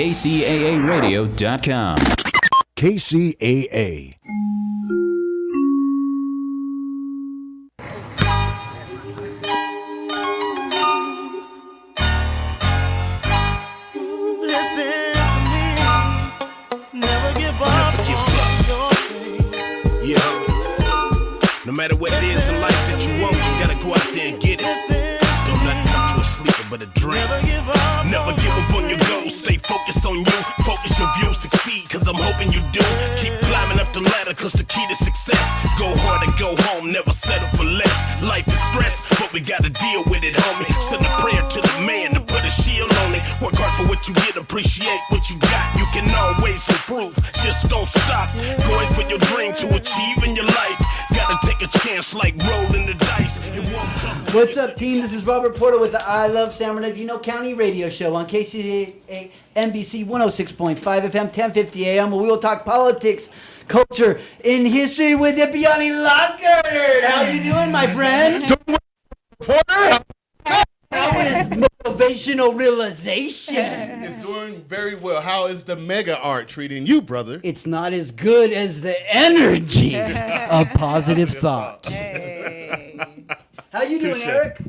KCAAradio.com. KCAA. Listen to me. Never give up. Yeah. No matter what it is in life that you want, you gotta go out there and get it. Just don't let it come to a sleeper but a dream. Never give up on your goals. Stay focused on you. Focus your view. Succeed, cause I'm hoping you do. Keep climbing up the ladder, cause the key to success. Go hard and go home. Never settle for less. Life is stress, but we gotta deal with it, homie. Send a prayer to the man to put a shield on it. Work hard for what you get. Appreciate what you got. You can always improve. Just don't stop. Going for your dream to achieve in your life. Gotta take a chance like rolling the dice. It won't come. What's up, team? This is Robert Porter with the I Love San Bernardino County radio show on KCAA NBC 106.5 FM, 1050 AM, where we will talk politics, culture, and history with Biani Lockhart. How you doing, my friend? Porter? How is motivational realization? It's doing very well. How is the mega art treating you, brother? It's not as good as the energy of positive thought. Hey. How you doing, Eric?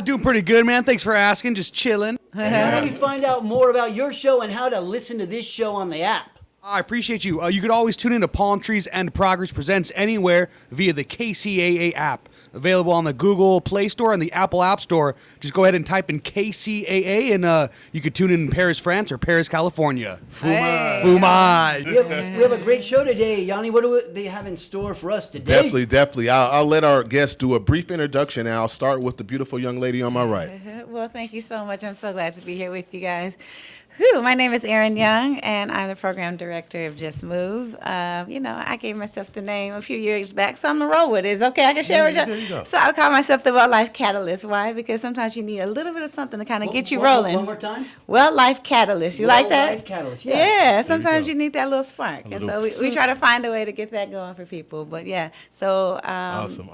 Doing pretty good, man. Thanks for asking. Just chilling. And how do we find out more about your show and how to listen to this show on the app? I appreciate you. You could always tune into Palm Trees and Progress Presents anywhere via the KCAA app. Available on the Google Play Store and the Apple App Store. Just go ahead and type in KCAA and you could tune in Paris, France or Paris, California. Fumai. We have a great show today. Yanni, what do they have in store for us today? Definitely. I'll let our guests do a brief introduction, and I'll start with the beautiful young lady on my right. Well, thank you so much. I'm so glad to be here with you guys. Whew, my name is Erin Young, and I'm the program director of Just Move. I gave myself the name a few years back, so I'm going to roll with it. It's okay, I can share with you. There you go. So I call myself the Well Life Catalyst. Why? Because sometimes you need a little bit of something to kind of get you rolling. One more time? Well Life Catalyst. You like that? Well Life Catalyst, yes. Yeah, sometimes go. you need that little spark. And so we try to find a way to get that going for people. But yeah, so. Awesome.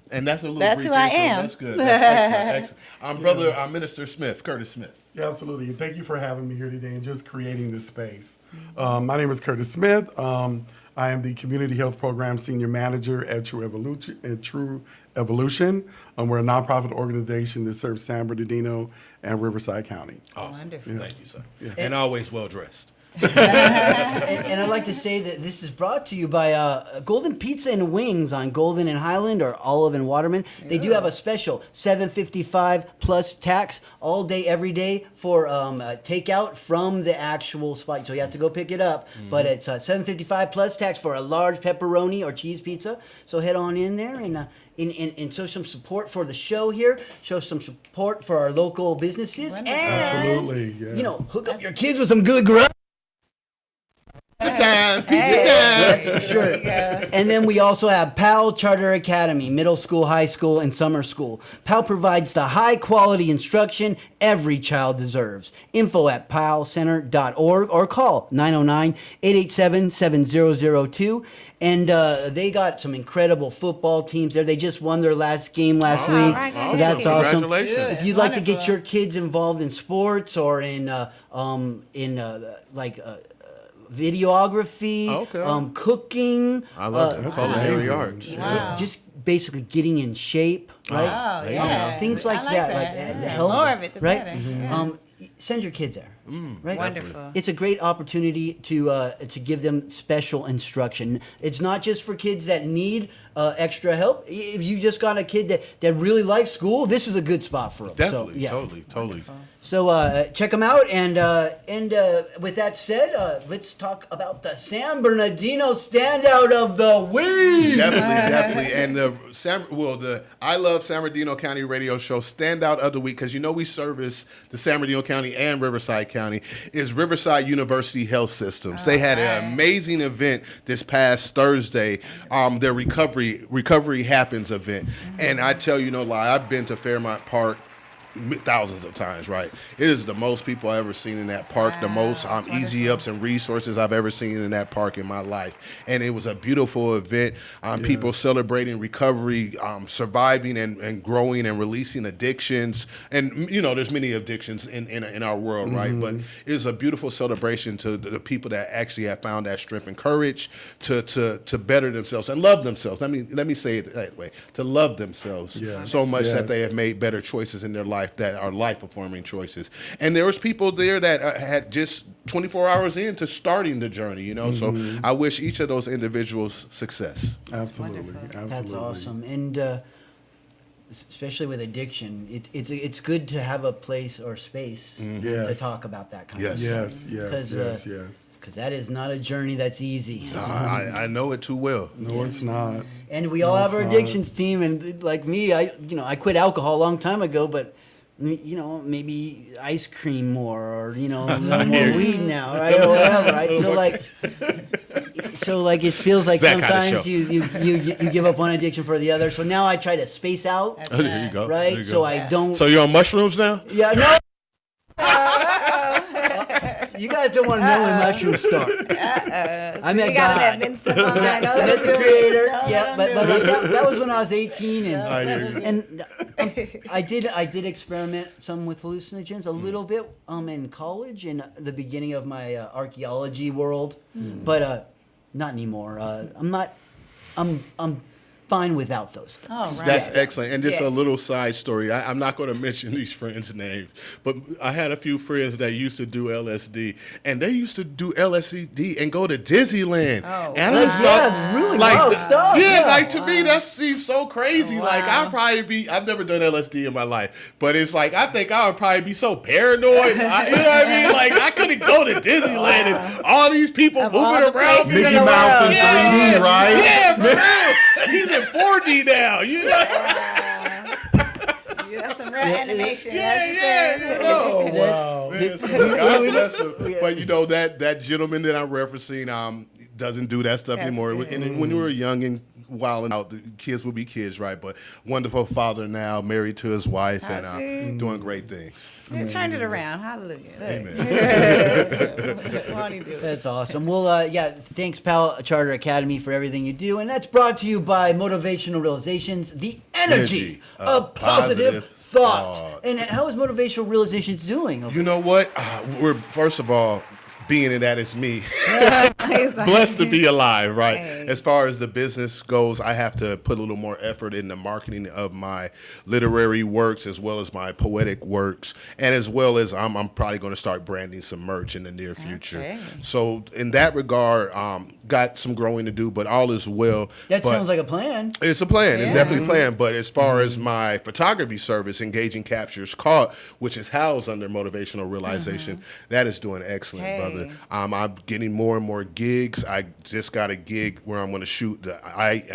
And that's a little That's brief who I intro. am. That's good. That's excellent. I'm Minister Smith, Curtis Smith. Yeah, absolutely. And thank you for having me here today and just creating this space. My name is Curtis Smith. I am the Community Health Program Senior Manager at True Evolution. We're a nonprofit organization that serves San Bernardino and Riverside County. Awesome. Wonderful. Yeah. Thank you, sir. Yes. And always well dressed. And I'd like to say that this is brought to you by Golden Pizza and Wings on Golden and Highland or Olive and Waterman. They do have a special $7.55 plus tax all day, every day for takeout from the actual spot. So you have to go pick it up. But it's $7.55 plus tax for a large pepperoni or cheese pizza. So head on in there and show some support for the show here. Show some support for our local businesses. Wonderful. And, Absolutely, yeah. hook up your kids with some good grub. Pizza time. That's for sure. And then we also have PAL Charter Academy, middle school, high school, and summer school. PAL provides the high quality instruction every child deserves. Info at palcenter.org or call 909-887-7002. And they got some incredible football teams there. They just won their last game last week. right, So that's awesome. Congratulations. If you'd like to get your kids involved in sports or in videography, Okay. cooking. I love that. Culinary arts. Wow. Just basically getting in shape, right? Oh, yeah. Things like I like that. that. The Yeah. health, More of it, the right? better. Yeah. Send your kid there. Right? Wonderful. It's a great opportunity to give them special instruction. It's not just for kids that need extra help. If you just got a kid that really likes school, this is a good spot for them. Definitely. So, yeah. Totally. Wonderful. So check them out, and with that said, let's talk about the San Bernardino standout of the week. Definitely. And the I Love San Bernardino County radio show standout of the week, because we service the San Bernardino County and Riverside County, is Riverside University Health Systems. They had an amazing event this past Thursday, their Recovery Happens event. And I tell you no lie, I've been to Fairmont Park thousands of times, right? It is the most people I've ever seen in that park, the most that's easy wonderful. ups and resources I've ever seen in that park in my life. And it was a beautiful event. People celebrating recovery, surviving and growing and releasing addictions. And, there's many addictions in our world, right? But it was a beautiful celebration to the people that actually have found that strength and courage to better themselves and love themselves. Let me say it that way, to love themselves so much that they have made better choices in their life that are life-affirming choices. And there was people there that had just 24 hours into starting the journey, So I wish each of those individuals success. Absolutely. That's awesome. And especially with addiction, it's good to have a place or space to Yes. talk about that kind Yes. of stuff. Yes. Because that is not a journey that's easy. I know it too well. No, it's not. And we all have our it's not. addictions team. And like me, I quit alcohol a long time ago, but maybe ice cream more, or a little more weed now, right, or whatever, right? So like it feels like That kind of sometimes show. you give up one addiction for the other. So now I try to space out, Oh, there you go. right? There you So go. I don't. So you're on mushrooms now? Yeah, no. You guys don't want to know when mushrooms start. I met You got God. that Insta line. I No, met don't the do it. creator. No, Yeah, don't but do it. that was when I was 18, and I hear you. and I did experiment some with hallucinogens a little bit in college in the beginning of my archaeology world, but not anymore. I'm fine without those things. Oh, right. That's excellent. And just a Yes. little side story. I'm not going to mention these friends' names, but I had a few friends that used to do LSD, and they used to do LSD and go to Disneyland. Oh, and I Like, just thought, yeah, really wild stuff. Yeah, like to me that seems so crazy. Like Wow. I've never done LSD in my life, but it's like I think I would probably be so paranoid. You know what I mean? Like I couldn't go to Disneyland and all these people Of all moving the around. places in Mickey the Mouse world. in 3D, right? Yeah, for real. He's in 4D now. You know. Yeah, that's some real animation. Yeah, That's yeah. just it. Oh, wow. Man, so God bless him. But that gentleman that I'm referencing doesn't do that stuff That's anymore. good. And when we were young and wilding out, the kids will be kids, right? But wonderful father now, married to his wife, I see. and doing great things. Yeah, turned it around. Hallelujah. Look. Amen. Won't he do it? That's awesome. Well, thanks, Pal Charter Academy, for everything you do. And that's brought to you by Motivational Realizations, the energy of positive thought. And how is Motivational Realizations doing? You know what? We're first of all, being in that is me. He's like- Blessed to be alive, right? Hey. As far as the business goes, I have to put a little more effort in the marketing of my literary works as well as my poetic works, and as well as I'm probably going to start branding some merch in the near future. Okay. So in that regard, got some growing to do, but all is well. That But sounds like a plan. it's a plan. It's Yeah. definitely a plan. But as far as my photography service, Engaging Captures Caught, which is housed under Motivational Realization, that is doing excellent, Hey. brother. I'm getting more and more gigs. I just got a gig where I'm going to shoot the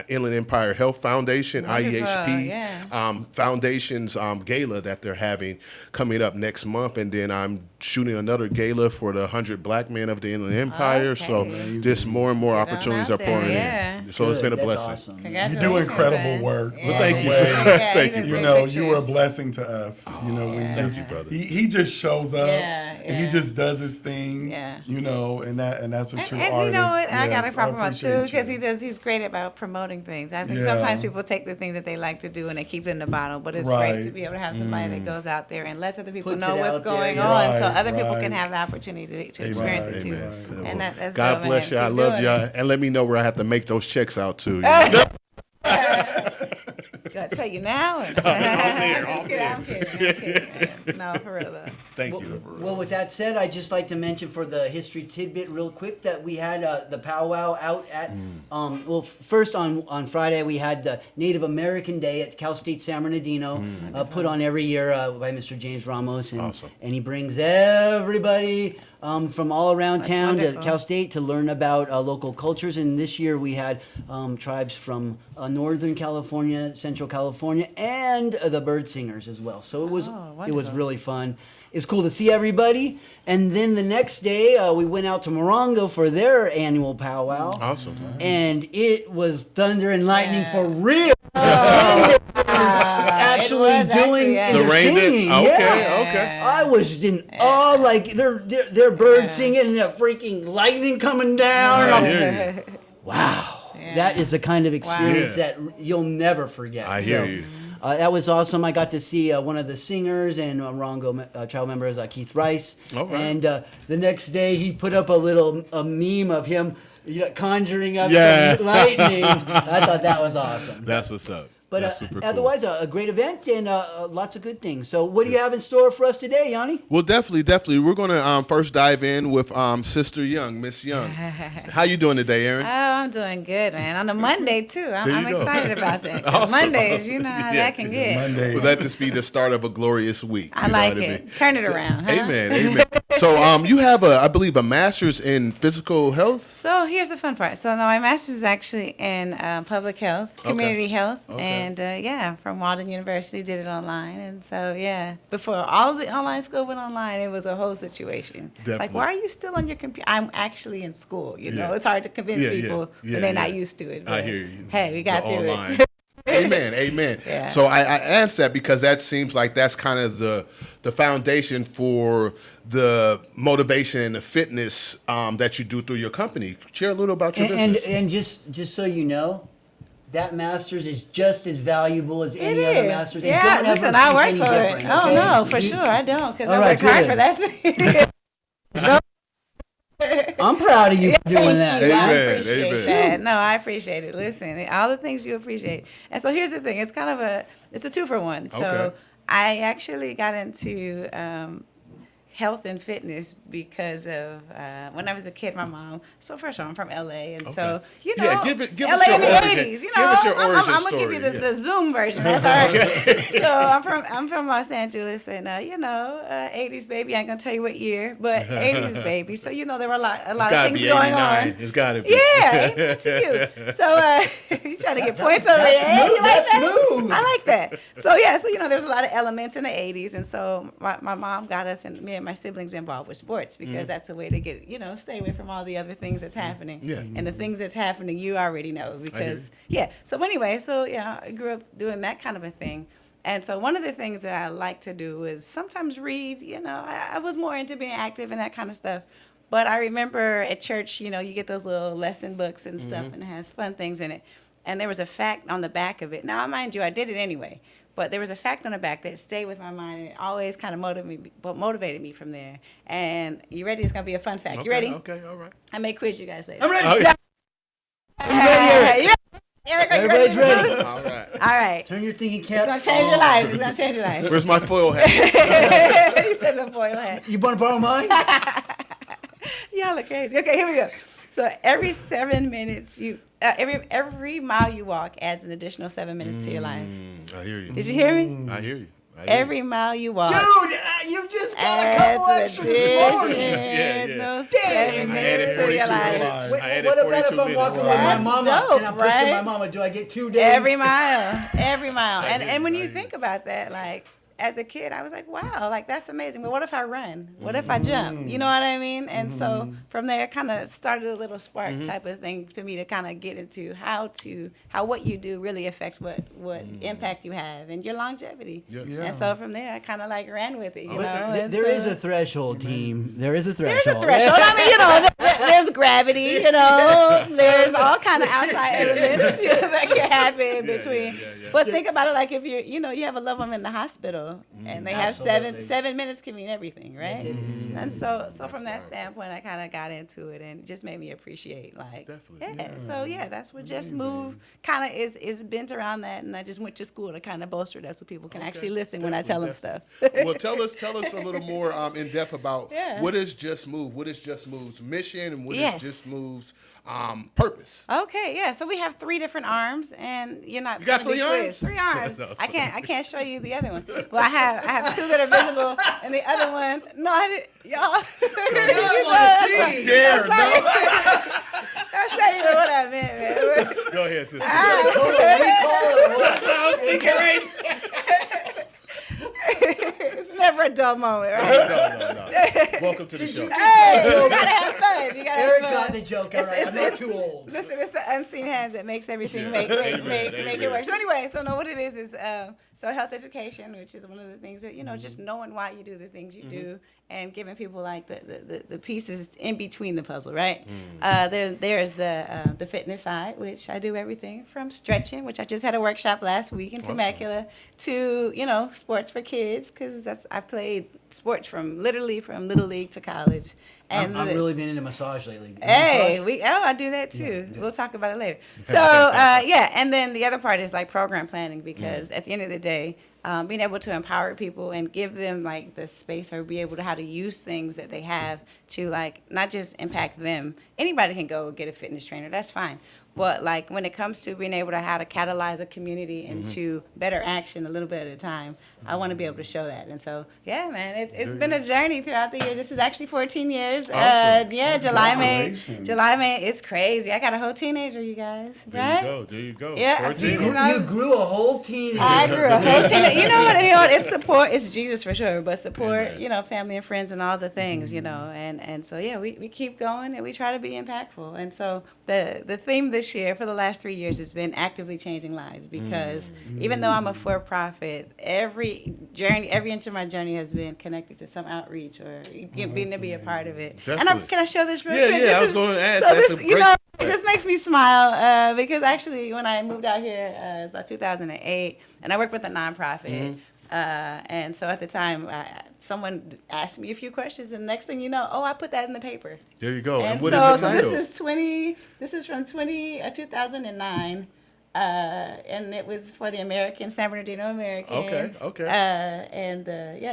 Inland Empire Health Foundation, Wonderful, IEHP yeah. Foundation's gala that they're having coming up next month. And then I'm shooting another gala for the 100 Black Men of the Inland Empire. So Okay. just more and more Get on opportunities out are pouring there, in. So it's Good. been a That's blessing. awesome. You Congratulations, do incredible man. work. Yeah. Well, thank you, By the sir. way. Yeah, Thank he you, does You great know, you were a pictures. blessing to us. You know, Yeah. Thank you, brother. He just shows up. Yeah, And he yeah. just does his thing. Yeah. You know, and that's a true And artist. you know what? I got to Yes, compliment him too appreciate because you. he's great about promoting things. I think Yeah. sometimes people take the things that they like to do and they keep it in the bottle, but it's great to Right. be able to have somebody that goes out there and lets other people Puts know it what's out there, going yeah. on, so Right, other people can right. have the opportunity to Amen. experience it too. Amen. And that's God dope, bless you. man. I Keep love doing you. it. And let me know where I have to make those checks out to. You know? Do I tell you now? Or I'm I'm there. kidding. No, for real though. Thank Well, you. well, with that said, I'd just like to mention for the history tidbit real quick that we had the powwow out at, first on Friday we had the Native American Day at Cal State San Bernardino, put on every year by Mr. James Ramos. And, Awesome. and he brings everybody from all around That's town wonderful. to Cal State to learn about local cultures. And this year we had tribes from Northern California, Central California, and the bird singers as well. So it was wonderful. really fun. It's cool to see everybody. And then the next day, we went out to Morongo for their annual powwow. And it was thunder and lightning Yeah. for real. And there was actually was actually, doing yeah. The the rain did? singing. Okay, Yeah. okay. I was in awe, like they're birds singing and the freaking lightning coming down. I I'm- hear you. Wow, Yeah. that is the kind of experience Yeah. that you'll never forget. I hear So, you. that was awesome. I got to see one of the singers and Rongo child members, Keith Rice. All right. And the next day, he put up a meme of him conjuring up Yeah. some lightning. I thought that was awesome. That's what's up. But That's super cool. otherwise, a great event and lots of good things. So, what do you have in store for us today, Yanni? Well, definitely. We're going to first dive in with Sister Young, Miss Young. How you doing today, Aaron? Oh, I'm doing good, man. On a Monday too. There I'm you go. excited about that. 'Cause Awesome. Mondays, you know how Yeah. that can get. Monday. Well, that just be the start of a glorious week. I you know like what it. mean? Turn it around, huh? Amen. Amen. So, you have I believe, a master's in physical health. So here's the fun part. So now my master's is actually in public health, community health, Okay. and from Walden University, did it online. And so before all the online school went online, it was a whole situation. Like, Definitely. why are you still on your computer? I'm actually in school. You know, Yeah. it's hard to convince Yeah, yeah, people yeah, when they're yeah. not used to it. I but, hear you. Hey, we got The through online. it. Amen. Amen. Yeah. So I asked that because that seems like that's kind of the foundation for the motivation and the fitness that you do through your company. Share a little about your And business. just so you know, that master's is just as valuable as It any other is. master's. And Yeah, don't ever listen, I think work any for it. different, Oh, okay? no, for You- sure. I don't, because All I right, work hard good. for that thing. I'm proud of you for doing that. Thank you. I Amen, appreciate amen. that. No, I appreciate it. Listen, all the things you appreciate. And so here's the thing. It's kind of it's a 2-for-1. So Okay. I actually got into health and fitness because of when I was a kid, my mom. So first of all, I'm from LA, and so Okay. you know, Yeah, give us LA your in the origin. 80s. You Give know, us your origin I'm gonna give you story, the Zoom version. That's all right. So I'm from Los Angeles, and 80s baby. I ain't gonna tell you what year, but 80s baby. So you know there were a lot It's of gotta things be going 89. on. It's got to be. Yeah, amen to you. So you trying to get points over here? Hey, you like That's that? smooth. I like that. So there's a lot of elements in the 80s, and so my mom got us and me and my siblings involved with sports because that's a way to get stay away from all the other things that's happening. Yeah. And the things that's happening, you already know because you. So anyway, I grew up doing that kind of a thing. And so one of the things that I like to do is sometimes read. I was more into being active and that kind of stuff. But I remember at church, you get those little lesson books and stuff, and it has fun things in it. And there was a fact on the back of it. Now, mind you, I did it anyway. But there was a fact on the back that stayed with my mind, and it always kind of motivated me from there. And you ready? It's going to be a fun fact. You ready? Okay, all right. I may quiz you guys later. I'm ready. Okay. ready, Eric, are you Everybody's ready? ready. All right. All right. Turn your thinking It's cap. going to change your life. It's going to change your life. Where's my foil hat? You said the foil hat. You want to borrow mine? Y'all are crazy. Okay, here we go. So every 7 minutes, every mile you walk adds an additional 7 minutes to your life. I hear you. Did you hear me? I hear you. Every mile you walk Dude, you just got a couple adds extra this morning. additional I 7 added minutes to 42 your life. minutes. Wait, I added what about if 42 I'm walking with minutes. my That's mama dope, and I'm pushing right? my mama? Do I get 2 days? Every mile. And when I you hear think about that, like, as a kid, I was like, wow, like, that's amazing. But what if I run? What if I jump? You know what I mean? And so from there, it kind of started a little spark type of thing to me to kind of get into how what you do really affects what impact you have and your longevity. Yes. Yeah. And so from there, I kind of like ran with it, you know? And There so- is a threshold, team. There is a threshold. There's a threshold. I mean, there's gravity, there's all kind of outside elements that can happen in between. yeah. But think about it like if you have a loved one in the hospital and they have Absolutely. 7 minutes can mean everything, right? Yes, it is. And so from that standpoint, I kind of got into it and it just made me appreciate Definitely. that's what Just Move kind of is bent around that. And I just went to school to kind of bolster that so people can actually listen when I tell them stuff. Well, tell us a little more in depth about Yeah. what is Just Move, what is Just Move's mission, and what Yes. is Just Move's purpose. Okay, yeah. So we have 3 different arms, and you're not. You got gonna be 3 arms? quizzed. 3 arms. No. I can't show you the other one. But I have 2 that are visible, and the other one. No, I didn't. Y'all. see. Scared, no? That's not even what I meant, man. Go ahead, sister. It's never a dull moment, right? No. Welcome to the show. Hey, you gotta have fun. You gotta Eric have got fun. the joke. All right, I'm not too old. Listen, it's the unseen hand that makes everything make Amen. it work. So anyway, so no, what it is so health education, which is one of the things that just knowing why you do the things you do, and giving people like the pieces in between the puzzle, right? There's the fitness side, which I do everything from stretching, which I just had a workshop last week in Temecula, to sports for kids, because I played sports from little league to college. And I'm really been into massage lately. Hey, I do that too. Yeah. We'll talk about it later. So yeah, and then the other part is like program planning, because at the end of the day, being able to empower people and give them like the space or be able to how to use things that they have to like not just impact them. Anybody can go get a fitness trainer. That's fine. But like when it comes to being able to how to catalyze a community into better action a little bit at a time, I want to be able to show that. And so, yeah, man, it's been a journey throughout the year. This is actually 14 years. Awesome. Yeah, July, May. It's crazy. I got a whole teenager, you guys. Right? There you go. Yeah. 14. You grew a whole teenager. I grew a whole teenager. You know what? It's support. It's Jesus for sure. But support, family and friends and all the things, And so, yeah, we keep going and we try to be impactful. And so the theme this year for the last 3 years has been actively changing lives, because even though I'm a for-profit, every inch of my journey has been connected to some outreach or being to be a part of it. Definitely. And can I show this real quick? Yeah, I was going to ask. So That's this, a great this makes me smile because actually when I moved out here, it was about 2008, and I worked with a nonprofit. And so at the time, someone asked me a few questions, and next thing you know, I put that in the paper. There you go. And what so, is the title? This is from 2009. And it was for the San Bernardino American. Okay.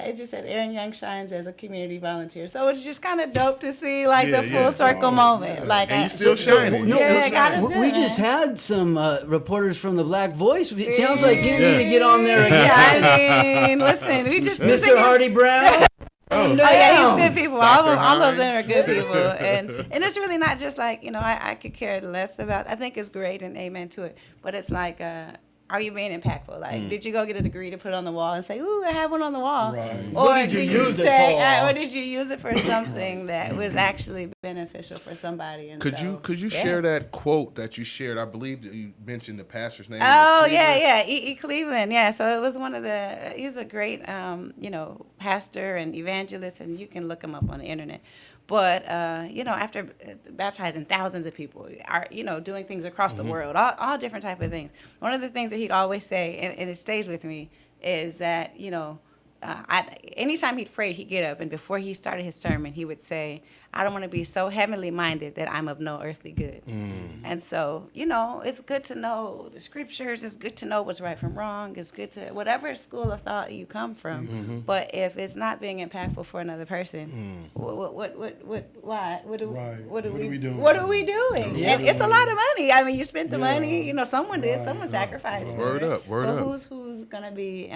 It just said Aaron Young shines as a community volunteer. So it's just kind of dope to see like the full circle moment. Yeah. Like, and you still shining. God is good. We just had some reporters from the Black Voice. It sounds like you need to get on there again. Yeah, I mean, listen, we just Mr. Hardy Brown. Oh yeah, he's good people. All of them are Hines. good people, and it's really not just like I could care less about. I think it's great and amen to it, but it's like, are you being impactful? Like, did you go get a degree to put on the wall and say, "Ooh, I have one on the wall," Right. or What did you use it for? or did you use it for something that was actually beneficial for somebody? And Could you share that quote that you shared? I believe that you mentioned the pastor's name. Oh yeah, E. Cleveland. Yeah, so it was he was a great pastor and evangelist, and you can look him up on the internet. But after baptizing thousands of people, doing things across the world, all different type of things. One of the things that he'd always say, and it stays with me, is that anytime he'd pray, he'd get up, and before he started his sermon, he would say, "I don't want to be so heavenly minded that I'm of no earthly good." And so, it's good to know the scriptures. It's good to know what's right from wrong. It's good to whatever school of thought you come from. But if it's not being impactful for another person, why? What are we doing? What are we doing? Yeah. And it's a lot of money. I mean, you spent the money. Someone did. Someone sacrificed. Word for it. up, word but up. Who's gonna be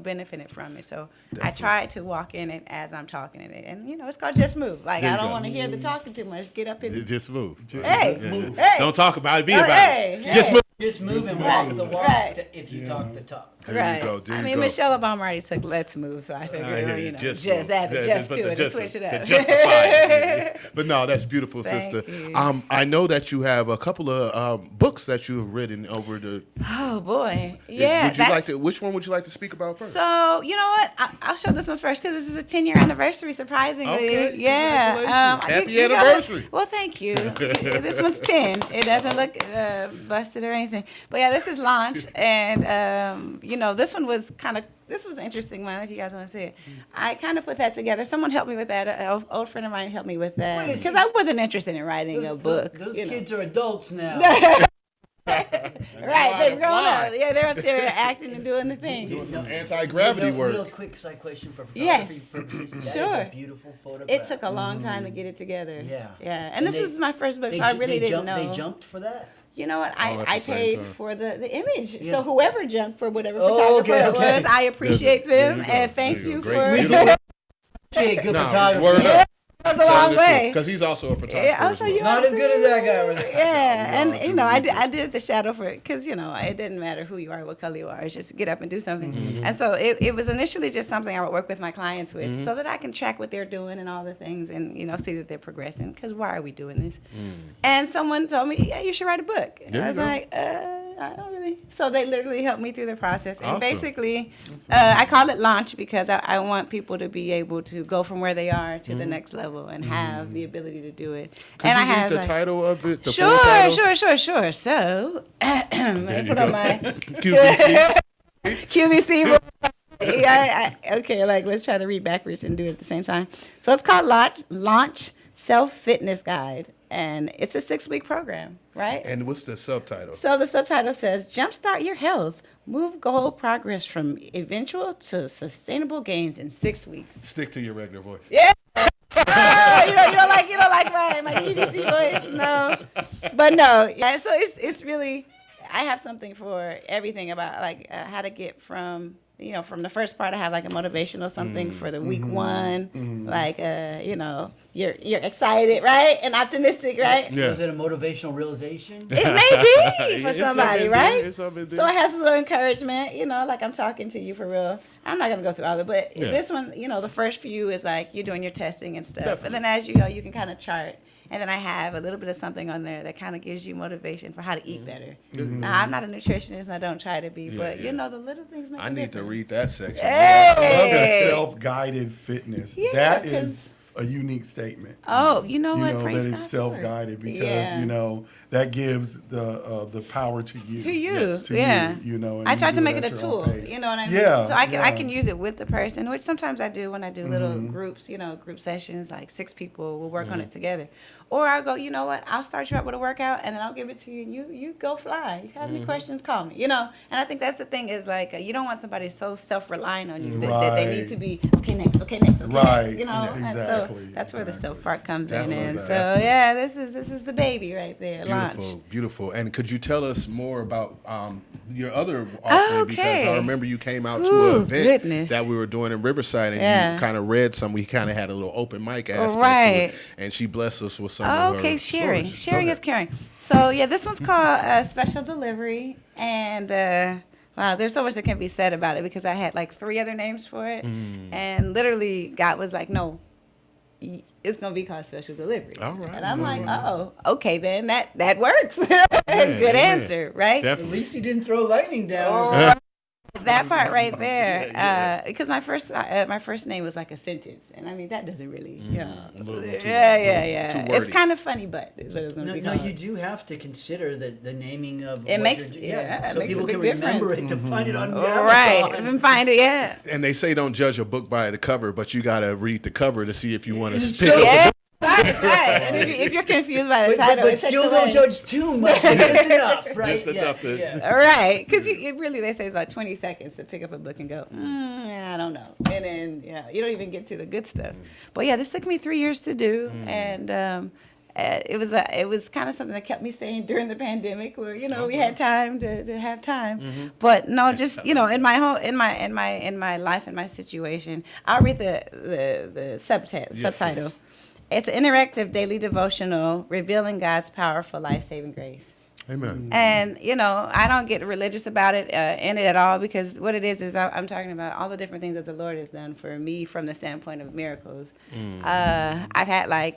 benefiting from it? So I try to walk in it as I'm talking in it, and it's called Just Move. Like, There you I don't go. want to hear the talking too much. Get up and Just move. hey, move. hey. Don't talk about it. Be Oh, about hey, it. hey. Just move. Just move and Right. walk the walk Right. if you talk the talk. There Right. you go. There I you mean, go. Michelle Obama already took "Let's Move," so I I figured, hear you. just move. add the Yeah, just to it, to switch it up. To justify it. But no, that's beautiful, Thank sister. you. I know that you have a couple of books that you have written over the. Oh boy, yeah. Would you like to? Which one would you like to speak about first? So you know what? I'll show this one first because this is a 10-year anniversary. Surprisingly, Okay, yeah. congratulations. Happy you anniversary. Well, thank you. This one's 10. It doesn't look busted or anything. But yeah, this is launch, and this one was this was an interesting one. If you guys want to see it, I kind of put that together. Someone helped me with that. An old friend of mine helped me with that Wait a because I wasn't interested in writing a book. Those kids are adults now. Right, they're grown up. Yeah, they're up there acting and doing the thing. Doing some anti-gravity work. Little quick side question for Yes. photography purposes. That Sure. is a beautiful photograph. It took a long time to get it together. Yeah. Yeah. And this they- was my first book, They so I ju- really they didn't jumped- know. They jumped for that. You know what? All at the I same paid time. for the image. Yeah. So whoever jumped for whatever Oh, photographer okay, it okay. was, I appreciate There them you go. and thank There you you go. for Great. We appreciate good Nah, photography. word up. goes a long way. Because he's also a photographer. Yeah, as so well. you Not as good as that guy over there. Yeah, No, and we you know, all do. I did the shadow for it because it didn't matter who you are, what color you are. It's just get up and do something. Mm-hmm. And so it was initially just something I would work with my clients with, so that I can track what they're doing and all the things, and see that they're progressing. Because why are we doing this? And someone told me, yeah, you should write a book. And There I you was go. like, I don't really. So they literally helped me through the process, and Awesome. basically, I call it launch because I want people to be able to go from where they are to the next level and have the ability to do it. Could and you I read have the like, title of it? The full title? Sure. So, I you put go. on my QVC. QVC. Okay, like let's try to read backwards and do it at the same time. So it's called Launch Self Fitness Guide, and it's a 6-week program, right? And what's the subtitle? So the subtitle says, Jumpstart Your Health, Move Goal Progress from Eventual to Sustainable Gains in 6 weeks. Stick to your regular voice. Yeah. You don't like my QVC voice? No. But no. Yeah, so it's really, I have something for everything about like how to get from from the first part. I have like a motivational something for the week one, like you're excited, right, and optimistic, right? Yeah. Is it a motivational realization? It may be for It's somebody, something right? there, it's something there. So it has a little encouragement, like I'm talking to you for real. I'm not gonna go through all of it, but Yeah. this one, the first few is like you're doing your testing and stuff, and then as you go, you can kind of chart. And then I have a little bit of something on there that kind of gives you motivation for how to eat better. Now, I'm not a nutritionist and I don't try to be, but yeah. the little things make I a need to difference. read that section. I love the Hey! self-guided fitness. Yeah, that 'cause- is a unique statement. Oh, you know what? That Praise is God for it. self-guided because Yeah. that gives the power to you. To you, Yes, to yeah. you, and I you tried to do make it at a your own tool. pace. You know what I mean? Yeah, So I yeah. can use it with the person, which sometimes I do when I do little groups, group sessions, like 6 people, we'll work on it together. Or I'll go, you know what? I'll start you out with a workout and then I'll give it to you and you go fly. You have any questions, call me. And I think that's the thing is like you don't want somebody so self-reliant on you that they need Right. to be okay next. Right. You know, Yeah, and so exactly, that's where the exactly. self part comes in. Definitely, And so definitely. yeah, this is the baby right there. Launch. Beautiful, beautiful. And could you tell us more about your other offering? Because I Okay. remember you came out to Ooh, an event goodness. that we were doing in Riverside, and Yeah. you kind of read some. We kind of had a little open mic aspect to Right. it, and she blessed us with some of her Okay, sharing. stories. Sharing Go is ahead. caring. So yeah, this one's called Special Delivery, and wow, there's so much that can be said about it because I had like 3 other names for it, and literally God was like, no, it's gonna be called Special Delivery. All right, And I'm all like, right. oh, okay, then that works. Good amen. answer, right? At Definitely. least he didn't throw lightning down. or Oh, something. that part right there, because my first name was like a sentence, and I mean that doesn't really, A little too- yeah. too It's wordy. kind of funny, but is what it's gonna No, be no, called. you do have to consider the naming of It what makes- you're do- yeah, it so makes a people big can remember difference. it to find it on Right, Amazon. and find it, yeah. And they say don't judge a book by the cover, but you got to read the cover to see if you want to So- pick up. Yeah, that's right. And if you're confused by the title, but it takes still don't away. judge too much. Just enough, right? Just enough to- yeah. Right, because it really, they say it's about 20 seconds to pick up a book and go, I don't know. And then, you don't even get to the good stuff. But yeah, this took me 3 years to do. And it was kind of something that kept me sane during the pandemic where, we had time to have time. But no, just, in my home, in my life, in my situation, I'll read the subtitle. yes. It's an interactive daily devotional revealing God's powerful life-saving grace. Amen. And, I don't get religious about it in it at all because what it is I'm talking about all the different things that the Lord has done for me from the standpoint of miracles. I've had I'm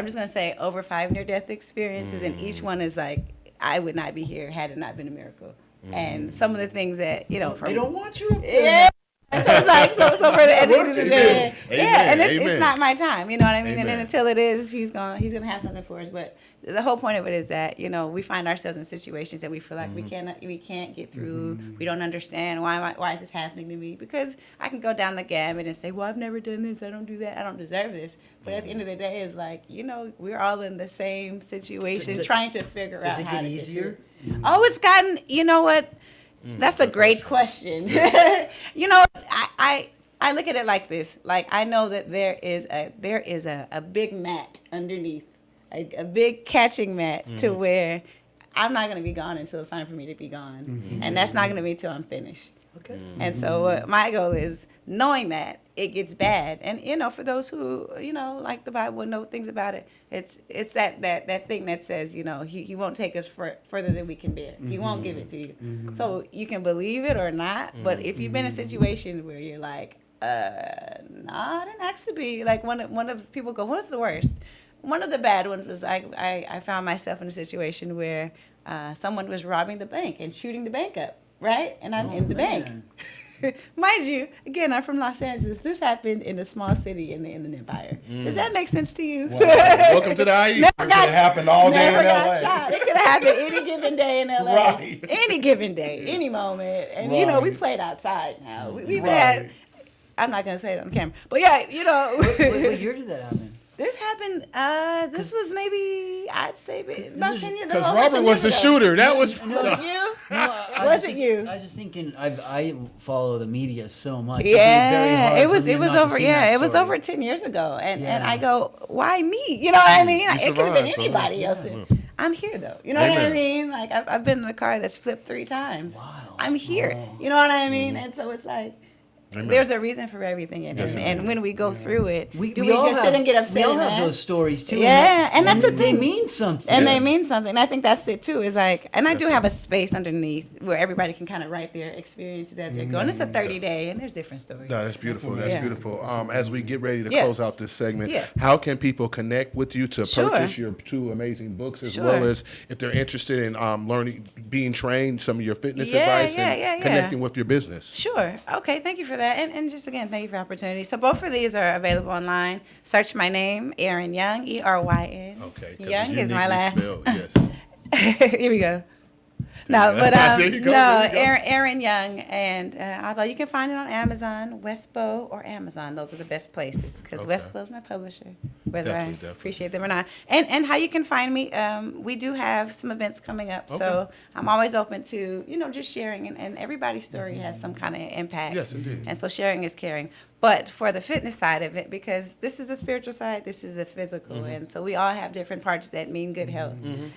just going to say over 5 near-death experiences, and each one is like, I would not be here had it not been a miracle. And some of the things that, They from... don't want you up there. Yeah. So it's like, so for the end of the day, Amen. yeah, and Amen. it's not my time, you know what I mean? And then Amen. until it is, he's gonna have something for us. But the whole point of it is that, we find ourselves in situations that we feel like we can't get through. We don't understand why is this happening to me? Because I can go down the gamut and say, well, I've never done this, I don't do that, I don't deserve this. But at the end of the day, it's like, we're all in the same situation, trying to figure out Does it how get to easier? get through. Oh, it's gotten, you know what? That's a great question. I look at it like this. Like I know that there is a big mat underneath, a big catching mat to where I'm not going to be gone until it's time for me to be gone. And that's not going to be till I'm finished. Okay. And so my goal is knowing that it gets bad. And, for those who, like the Bible know things about it, it's that thing that says, he won't take us further than we can bear. He won't give it to you. So you can believe it or not. But if you've been in a situation where you're like, no, I didn't ask to be. Like one of the people go, what's the worst? One of the bad ones was I found myself in a situation where someone was robbing the bank and shooting the bank up, right? And I'm in the bank. Mind you, again, I'm from Los Angeles. This happened in a small city in the Inland Empire. Does that make sense to you? Wow. Welcome to the IE. It could have happened all day in Never got LA. shot. It could have happened any given day in LA. Right. Any given day, any moment. And, we Right. played outside now. We even Right. had, I'm not going to say it on camera, but yeah, What year did that happen? This happened, this was maybe, I'd say about 10 years ago. Because Robert was the shooter. That was. Was it you? I Was just it you? I was just thinking, I follow the media so much. It'd be very Yeah, hard it for was me it was not to over. see Yeah, that it was story. over 10 years ago, and Yeah. I go, why me? You know what I mean? It could have been survived, so- anybody else. I'm here though. You know what I Amen. mean? Like I've been in a car that's flipped 3 times. Wow. I'm here. Wow. You know what I mean? And so it's like. Amen. There's a reason for everything, and when we go through it, We do we all just sit have- and get upset? We all man? have those stories too. Yeah, and that's the they thing. mean something. And Yeah. they mean something. I think that's it too. Is like, and I do have a space underneath where everybody can kind of write their experiences as they're going. It's a 30-day, and there's different stories. No, that's beautiful. That's Yeah. beautiful. As we get ready to Yeah. close out this segment, Yeah. how can people connect with you to Sure. purchase your 2 amazing books, as Sure. well as if they're interested in learning, being trained, some of your fitness Yeah, advice, yeah, and yeah, yeah. connecting with your business? Sure. Okay. Thank you for that. And just again, thank you for the opportunity. So both of these are available online. Search my name, Erin Young, ERYN. Okay. 'cause Young it's is my last. uniquely spelled, yes. Here we go. No, but There you go, no, there you go. Erin Young, and although you can find it on Amazon, Westbow, or Amazon, those are the best places because Okay. Westbow's my publisher, whether Definitely, I definitely. appreciate them or not. And how you can find me, we do have some events coming up, so Okay. I'm always open to just sharing, and everybody's story has some kind of impact. Yes, indeed. And so sharing is caring. But for the fitness side of it, because this is the spiritual side, this is the physical, Mm-hmm. and so we all have different parts that mean good health.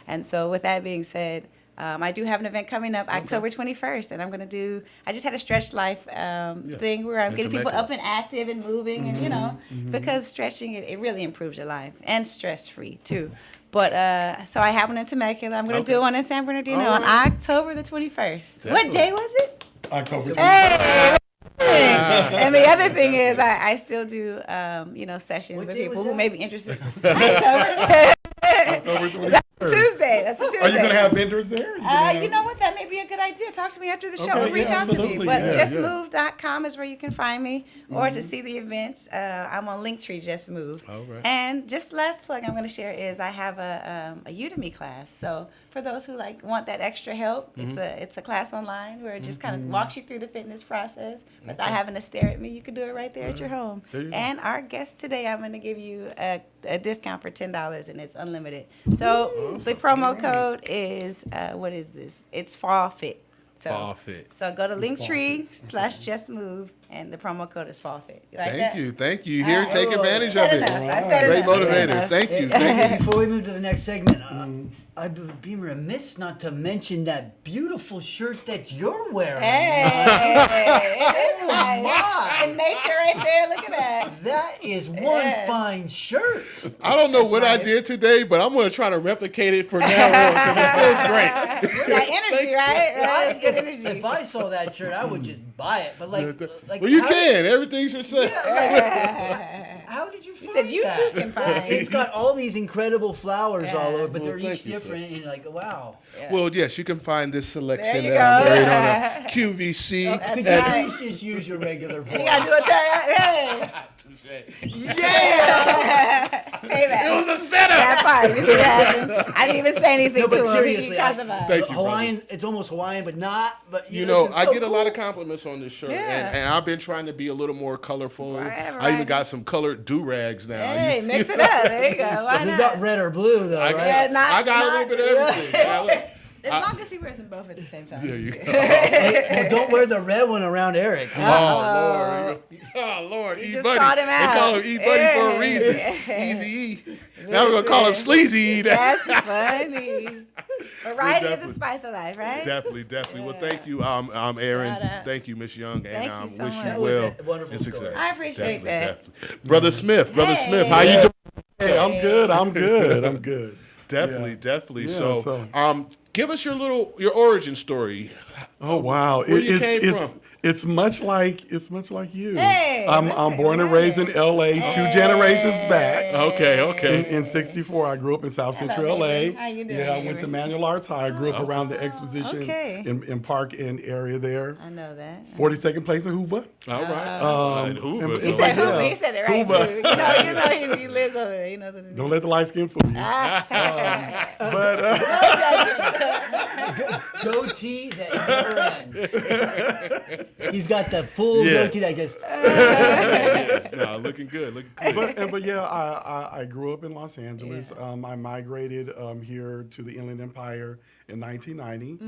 And so with that being said, I do have an event coming up October 21st, and I'm going to do, I just had a Stretch Life thing where I'm in getting people Temecula. up and active and moving, and, because stretching, it really improves your life, and stress-free, too. But, so I have one in Temecula. I'm going to do one in San Bernardino All on right. October the 21st. Definitely. What day was it? October 21st. Hey! And the other thing is, I still do, sessions What with day people was who that? may be interested. October. October 21st. Tuesday. That's a Tuesday. Are you going to have vendors there? You know what? That may be a good idea. Talk to me after the show. Okay, Or reach yeah, out to me. absolutely, But yeah, justmove.com is where you can find me, or to see the events. I'm on Linktree Just Move. All right. And just last plug I'm going to share is I have a Udemy class. So for those who want that extra help, it's a class online where it just kind of walks you through the fitness process without having to stare at me. You can do it right there at your home. There you go. And our guest today, I'm going to give you a discount for $10, and it's unlimited. So the promo code is what is this? It's Fall Fit. So, Fall Fit. So go to Linktree/JustMove, and the promo code is Fall Fit. You like that? Thank you. Here, take Oh, advantage of said it. enough. I've said Great enough. I've said motivator. enough. Thank you. Hey, before we move to the next segment, I'd be remiss not to mention that beautiful shirt that you're wearing. Hey, it is nice. my. And nature right there. Look at that. That is one Yes. fine shirt. I don't know what I nice. did today, but I'm going to try to replicate it for now on because it feels great. That energy, right? Right? It's good energy. If I saw that shirt, I would just buy it. But Well, you how- can. Everything's for sale. How did you find He said you that? too can find. It's got all these incredible flowers all Yeah. over, but Well, they're thank each you, sir. different. And you're like, wow. Well, yes, you can find this selection There you that I'm go. wearing on a QVC. That's Could you right. please just use your regular voice? You gotta do a turn. Hey. Yeah! Payback. It was a setup. That part. You see what happened? I didn't even say anything No, to but him. seriously, He caught the vibe. Thank you, Hawaiian, it's almost Hawaiian, but not. But You know, know, it's just I so get a lot of cool. compliments on this shirt, Yeah. and I've been trying to be a little more colorful. Right, I even right. got some colored do-rags now. Hey, mix it up. There you go. Why We not? got red or blue though, I right? Yeah, not- I got a not- little bit of everything. Yeah, look. As long as he wears them both at the same time. There you go. Well, don't wear the red one around Eric. Oh, Lord. Oh, Lord. You E just Buddy. called him They out. call him E Buddy for a reason. Yeah. Easy E. Now we're going to call him Sleazy E. That's funny. Variety is the definitely- spice of life, right? Definitely, definitely. Well, thank you, Aaron. Shout out. Thank you, Miss Young, and Thank you so wish much. you That was well a wonderful and story. success. I appreciate that. Definitely. Brother Smith, Hey. how you doing? Hey, I'm good. I'm good. I'm good. Definitely, Yeah. definitely. Yeah, So, give us your origin story. Oh wow! Where you came from? It's much like you. Hey, I'm listen, born and raised in L.A. 2 generations back. Okay. In '64, I grew up in South Hello, Central LA. neighbor. How you doing, Yeah, I went neighbor? to Manual Arts High. I grew up around the exposition okay. in Park Inn area there. I know that. 42nd place in Hoover. All right. Hoover. and- so- He said yeah. Hoover. He said it right Hoover. too. You know, he lives over there. He knows what it Don't is. let the light skin fool you. Goatee that never ends. He's got the full Yeah. goatee that just. No, looking good. But yeah, I grew up in Los Angeles. I migrated here to the Inland Empire in 1990.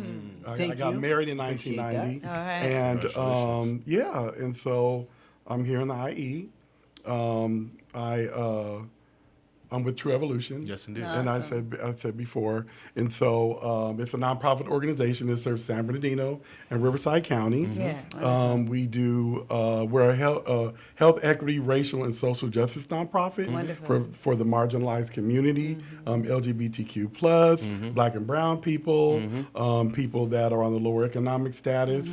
I Thank got you. married in Appreciate 1990. that. All right. And Congratulations. yeah, and so I'm here in the IE. I'm with True Evolution. Yes, indeed. And I said before, and so it's a nonprofit organization that serves San Bernardino and Riverside County. Yeah. We do we're a health equity, racial, and social justice nonprofit for the marginalized community, LGBTQ plus, Black and Brown people, people that are on the lower economic status.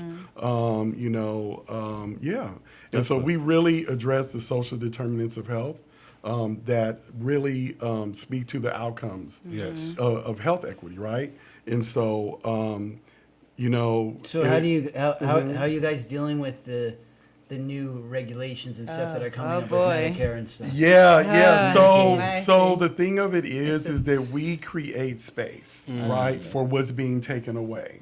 Yeah, and so we really address the social determinants of health. That really speak to the outcomes Yes. of health equity, right? And so, So how are you guys dealing with the new regulations and stuff that are coming up boy. with Medicare and stuff? Yeah. I So see. the thing of it is that we create space, right, for what's being taken away.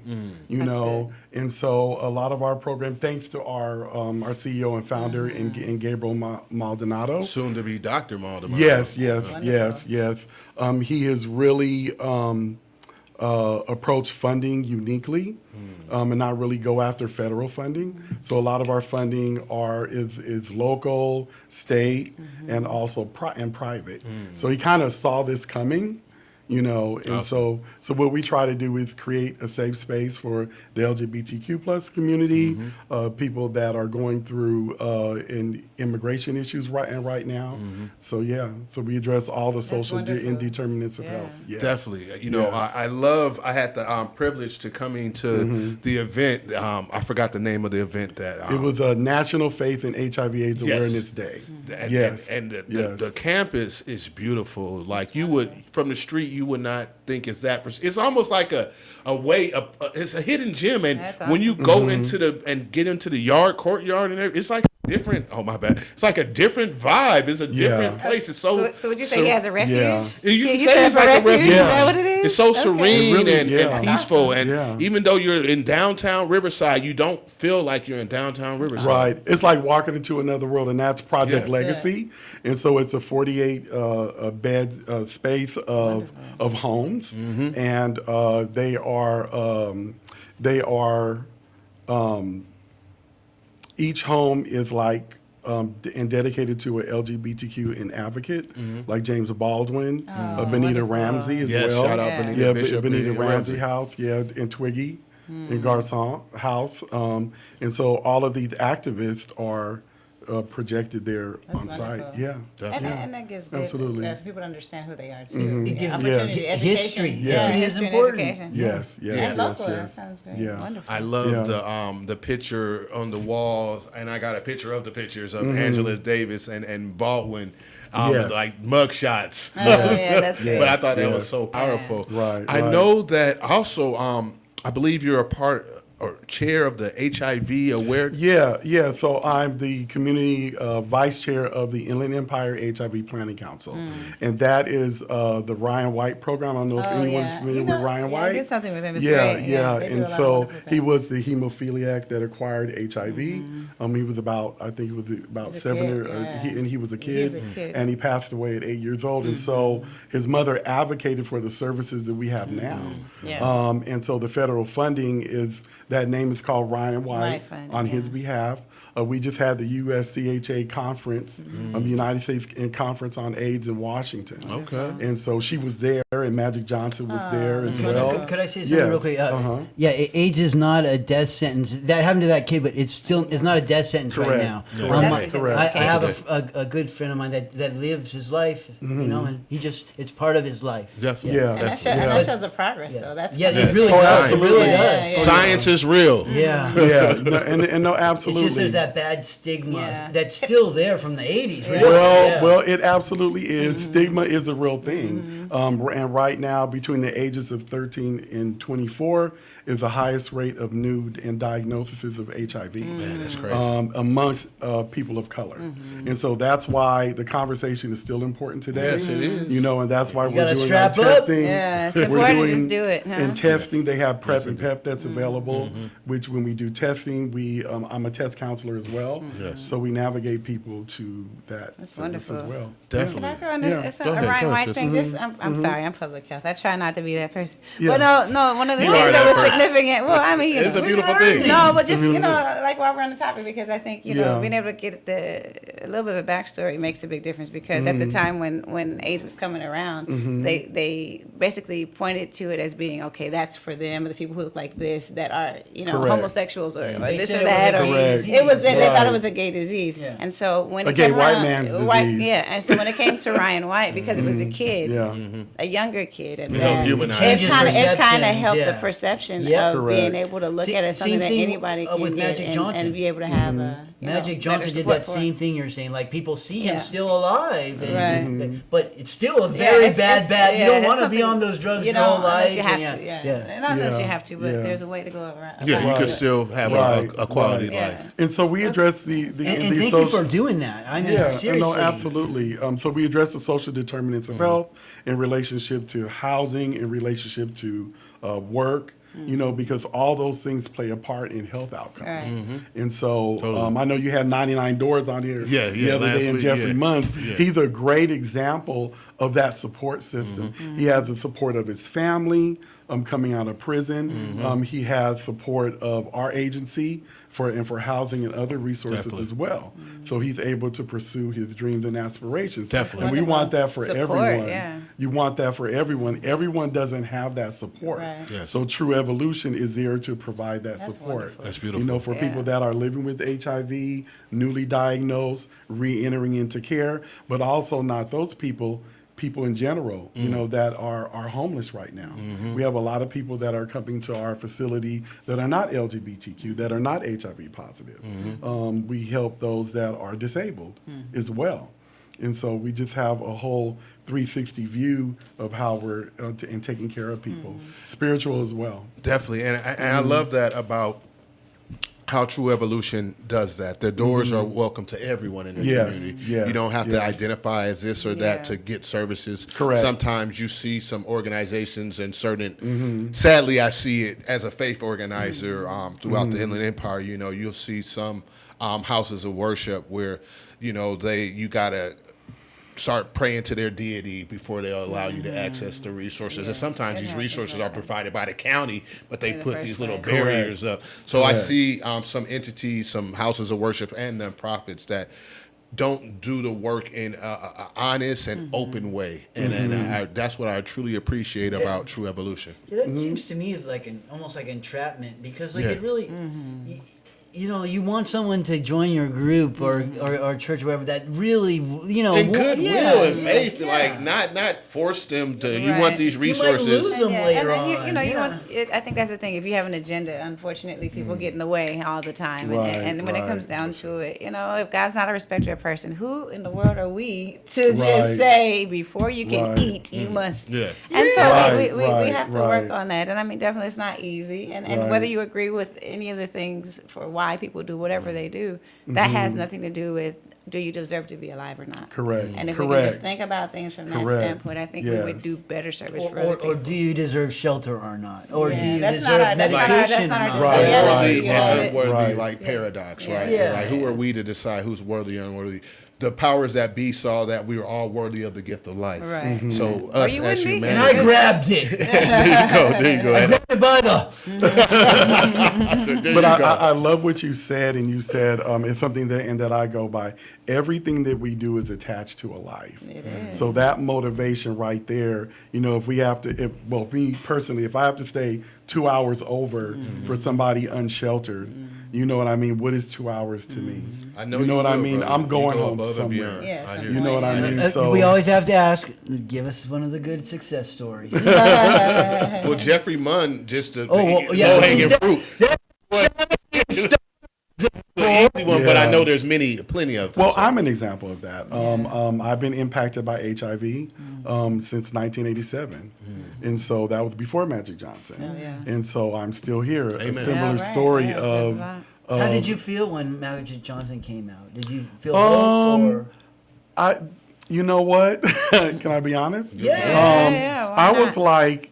And so a lot of our program, thanks to our CEO and founder, in Gabriel Maldonado. Soon to be Dr. Maldonado. Yes. He has really approach funding uniquely and not really go after federal funding. So a lot of our funding is local, state, and also private. So he kind of saw this coming. And so what we try to do is create a safe space for the LGBTQ plus community, people that are going through immigration issues right now. So we address all the social indeterminants of health. Yes. Definitely. Yes. I had the privilege to coming to the event. I forgot the name of the event that. It was a National Faith and HIV/AIDS Yes. Awareness Day. And the campus is beautiful. Like you would, from the street, you would not think it's that. It's almost like it's a hidden gem. And That's when you go into get into the courtyard and everything, it's like different. Oh my bad. It's like a different vibe. It's a different place. It's So would you say he has a refuge? Yeah. You can He say said it's like a refuge. Is that what it is? It's so Okay. serene It really- and yeah. peaceful. That's And awesome. even though you're in downtown Riverside, you don't feel like you're in downtown Riverside. Right. It's like walking into another world, and that's Project Yes. Legacy. And so it's a 48 bed space of homes, and they are each home is like and dedicated to an LGBTQ and advocate, like James Baldwin, Benita Ramsey as Yes, well. shout out Yeah. Benita Yeah, Bishop. Benita Ramsey House, and Twiggy in Garcon House. And so all of these activists are projected there on site. wonderful. Yeah. And that gives good Absolutely. for people to understand who they are too. It gives Opportunity, Yes. education. History. Yeah, History is history and important. education. Yes, yes, And yes, local. That yes. sounds very Yeah. wonderful. I love Yeah. the picture on the wall, and I got a picture of the pictures of Angela Davis and Baldwin, Yes. like mug shots. Oh, yeah, that's great. But I thought that was Yes. so powerful. Right, I right. know that also. I believe you're a part or chair of the HIV aware. Yeah. So I'm the community vice chair of the Inland Empire HIV Planning Council, and that is the Ryan White program. I don't know if anyone's familiar with Ryan White. I did something with him. It's Yeah, great. yeah. They do And a lot of so wonderful he things. was the hemophiliac that acquired HIV. He was about 7 kid, or yeah. he was a He kid, was a kid. and he passed away at 8 years old. And so his mother advocated for the services that we have now. Yeah. And so the federal funding that name is called Ryan White White Fund, on yeah. his behalf. We just had the USCHA conference, United States Conference on AIDS in Washington. Okay. And so she was there, and Magic Johnson was there as well. Could I say something real quick? Yeah, AIDS is not a death sentence. That happened to that kid, but it's not a death sentence right Correct. now. Yeah. That's Correct. I have a good friend of mine that lives his life, and it's part of his life. Definitely. Yeah. And that shows a progress, though. That's Yeah, kinda- it really Oh, does. It absolutely. really Yeah, does. Science is real. Yeah. Yeah, and no, It's absolutely. just there's that bad stigma Yeah. that's still there from the 80s. Really. Well, it absolutely is. Stigma is a real thing. And right now, between the ages of 13 and 24, is the highest rate of new and diagnoses of HIV Man, that's crazy. amongst people of color. And so that's why the conversation is still important today. Yes, it is. And that's why we're gotta doing our strap up. testing. Yeah, it's We're important to doing- just do it, huh? And testing, they have PrEP and PEP that's available, which when we do testing, I'm a test counselor as well. Yes. So we navigate people to that That's service as wonderful. well. Definitely. Can I throw in Yeah. this Go ahead, Ryan White sis. thing? Just, I'm sorry, I'm public health. I try not to be that person. Yeah. But no, one of the You things are that that was person. significant. Well, I mean, It's a beautiful thing. No, but just like while we're on the topic, because I think Yeah. being able to get a little bit of a backstory makes a big difference. Because at the time when AIDS was coming around, they basically pointed to it as being okay. That's for them, the people who look like this that are Correct. homosexuals or They this said or it was that. a Or gay disease. it was they thought Right. it was a gay disease. Yeah. And so when A it gay came white around, man's disease. yeah. And so when it came to Ryan White, because it was a kid, Yeah. a younger kid, and It helped then humanize it it. kind of Perceptions, helped the yeah. perception Yeah. of Correct. being able to look See- at it as something same that thing, anybody can with get Magic and Johnson. be able to have Magic better Johnson did support that for. same thing you're saying. Like people see him Yeah. still alive, and, Right. but it's still a Yeah, very it's- bad. yeah, You don't it's want to be something- on those drugs you your whole don't life. unless you have and to. Yeah. Not unless you have to, but Yeah. there's a way to go around. Yeah, you Right. can still have Right. a quality Right. life. Yeah. And so we address the And the thank you social. for doing that. I mean, Yeah, seriously. no, absolutely. So we address the social determinants of health in relationship to housing, in relationship to work, because all those things play a part in health outcomes. Right. And so Totally. I know you had 99 Doors on here Yeah, the other last day, and week, Jeffrey yeah. Munns. Yeah. He's a great example of that support system. He has the support of his family coming out of prison. He has support of our agency for housing and other resources Definitely. as well. So he's able to pursue his dreams and aspirations. Definitely. And we want that for Support, everyone. yeah. You want that for everyone. Everyone doesn't have that support. Right. Yes. So True Evolution is there to provide that That's support. wonderful. That's beautiful. For Yeah. people that are living with HIV, newly diagnosed, re-entering into care, but also not those people in general, that are homeless right now. We have a lot of people that are coming to our facility that are not LGBTQ, that are not HIV positive. We help those that are disabled as well. And so we just have a whole 360 view of how we're and taking care of people, spiritual as well. Definitely, and I love that about how True Evolution does that. The doors are welcome to everyone in the Yes, community. yes, You don't have to yes. identify as this or that Yeah. to get services. Correct. Sometimes you see some organizations and certain, sadly I see it as a faith organizer throughout the Inland Empire, you'll see some houses of worship where, you gotta start praying to their deity before they'll allow you to access the resources. And sometimes It these happens resources like are that. provided by the county, but they In the put first these little place. barriers up. So I Correct. see some entities, some houses of worship and nonprofits that don't do the work in a honest and open way. And that's what I truly appreciate about True Evolution. Yeah, that seems to me like almost like entrapment because Yeah. it really, you want someone to join your group or church or whatever that really, In goodwill yeah, and faith, yeah. like not force them to. You Right. want these You might resources. lose them Yeah, later and then on. you know, you yeah. want. I think that's the thing. If you have an agenda, unfortunately, people get in the way all the time. Right, And when it right. comes down to it, if God's not a respecter of person, who in the world are we to Right. just say before you can Right. eat, you must? Yeah. And so Right, we right, have to work right. on that. And I mean, definitely, it's not easy. And Right. whether you agree with any of the things for why people do whatever they do, that has nothing to do with. Do you deserve to be alive or not? Correct. And if we can Correct. just think about things from that Correct. standpoint, I think we would Yes. do better service for Or, other or, people. or do you deserve shelter or not? Or do Yeah, you that's deserve not our- that's not our- that's medication not or our not? Right, Yeah, Worthy right, and right, unworthy, right. like paradox, Yeah. right? Yeah. Like who are we to decide who's worthy and unworthy? the powers that be saw that we were all worthy of the gift of life. Right. So us you as wouldn't be. And humanity. I grabbed it. There you go. I grabbed it by the. There But you go. I love what you said, and you said it's something that I go by. Everything that we do is attached to a life. It is. So that motivation right there, if we have to, me personally, if I have to stay 2 hours over for somebody unsheltered, you know what I mean? What is 2 hours to me? I know you know what I will, mean? brother. I'm You going go home above and somewhere. beyond. Yeah, I some hear You know what I point, mean? So We always have to ask, give us one of the good success stories. Well, Jeffrey Munn, just the low hanging fruit. The easy one, but I Yeah. know there's plenty of them. Well, so. I'm an example of that. I've been impacted by HIV since 1987, and so that was before Magic Johnson. Oh, yeah. And so I'm still here. Amen. A similar Yeah, right. story Yeah, of. says a lot. How did you feel when Magic Johnson came out? Did you feel hope or? You know what? Can I be honest? Yeah. Yeah, why I was not? like,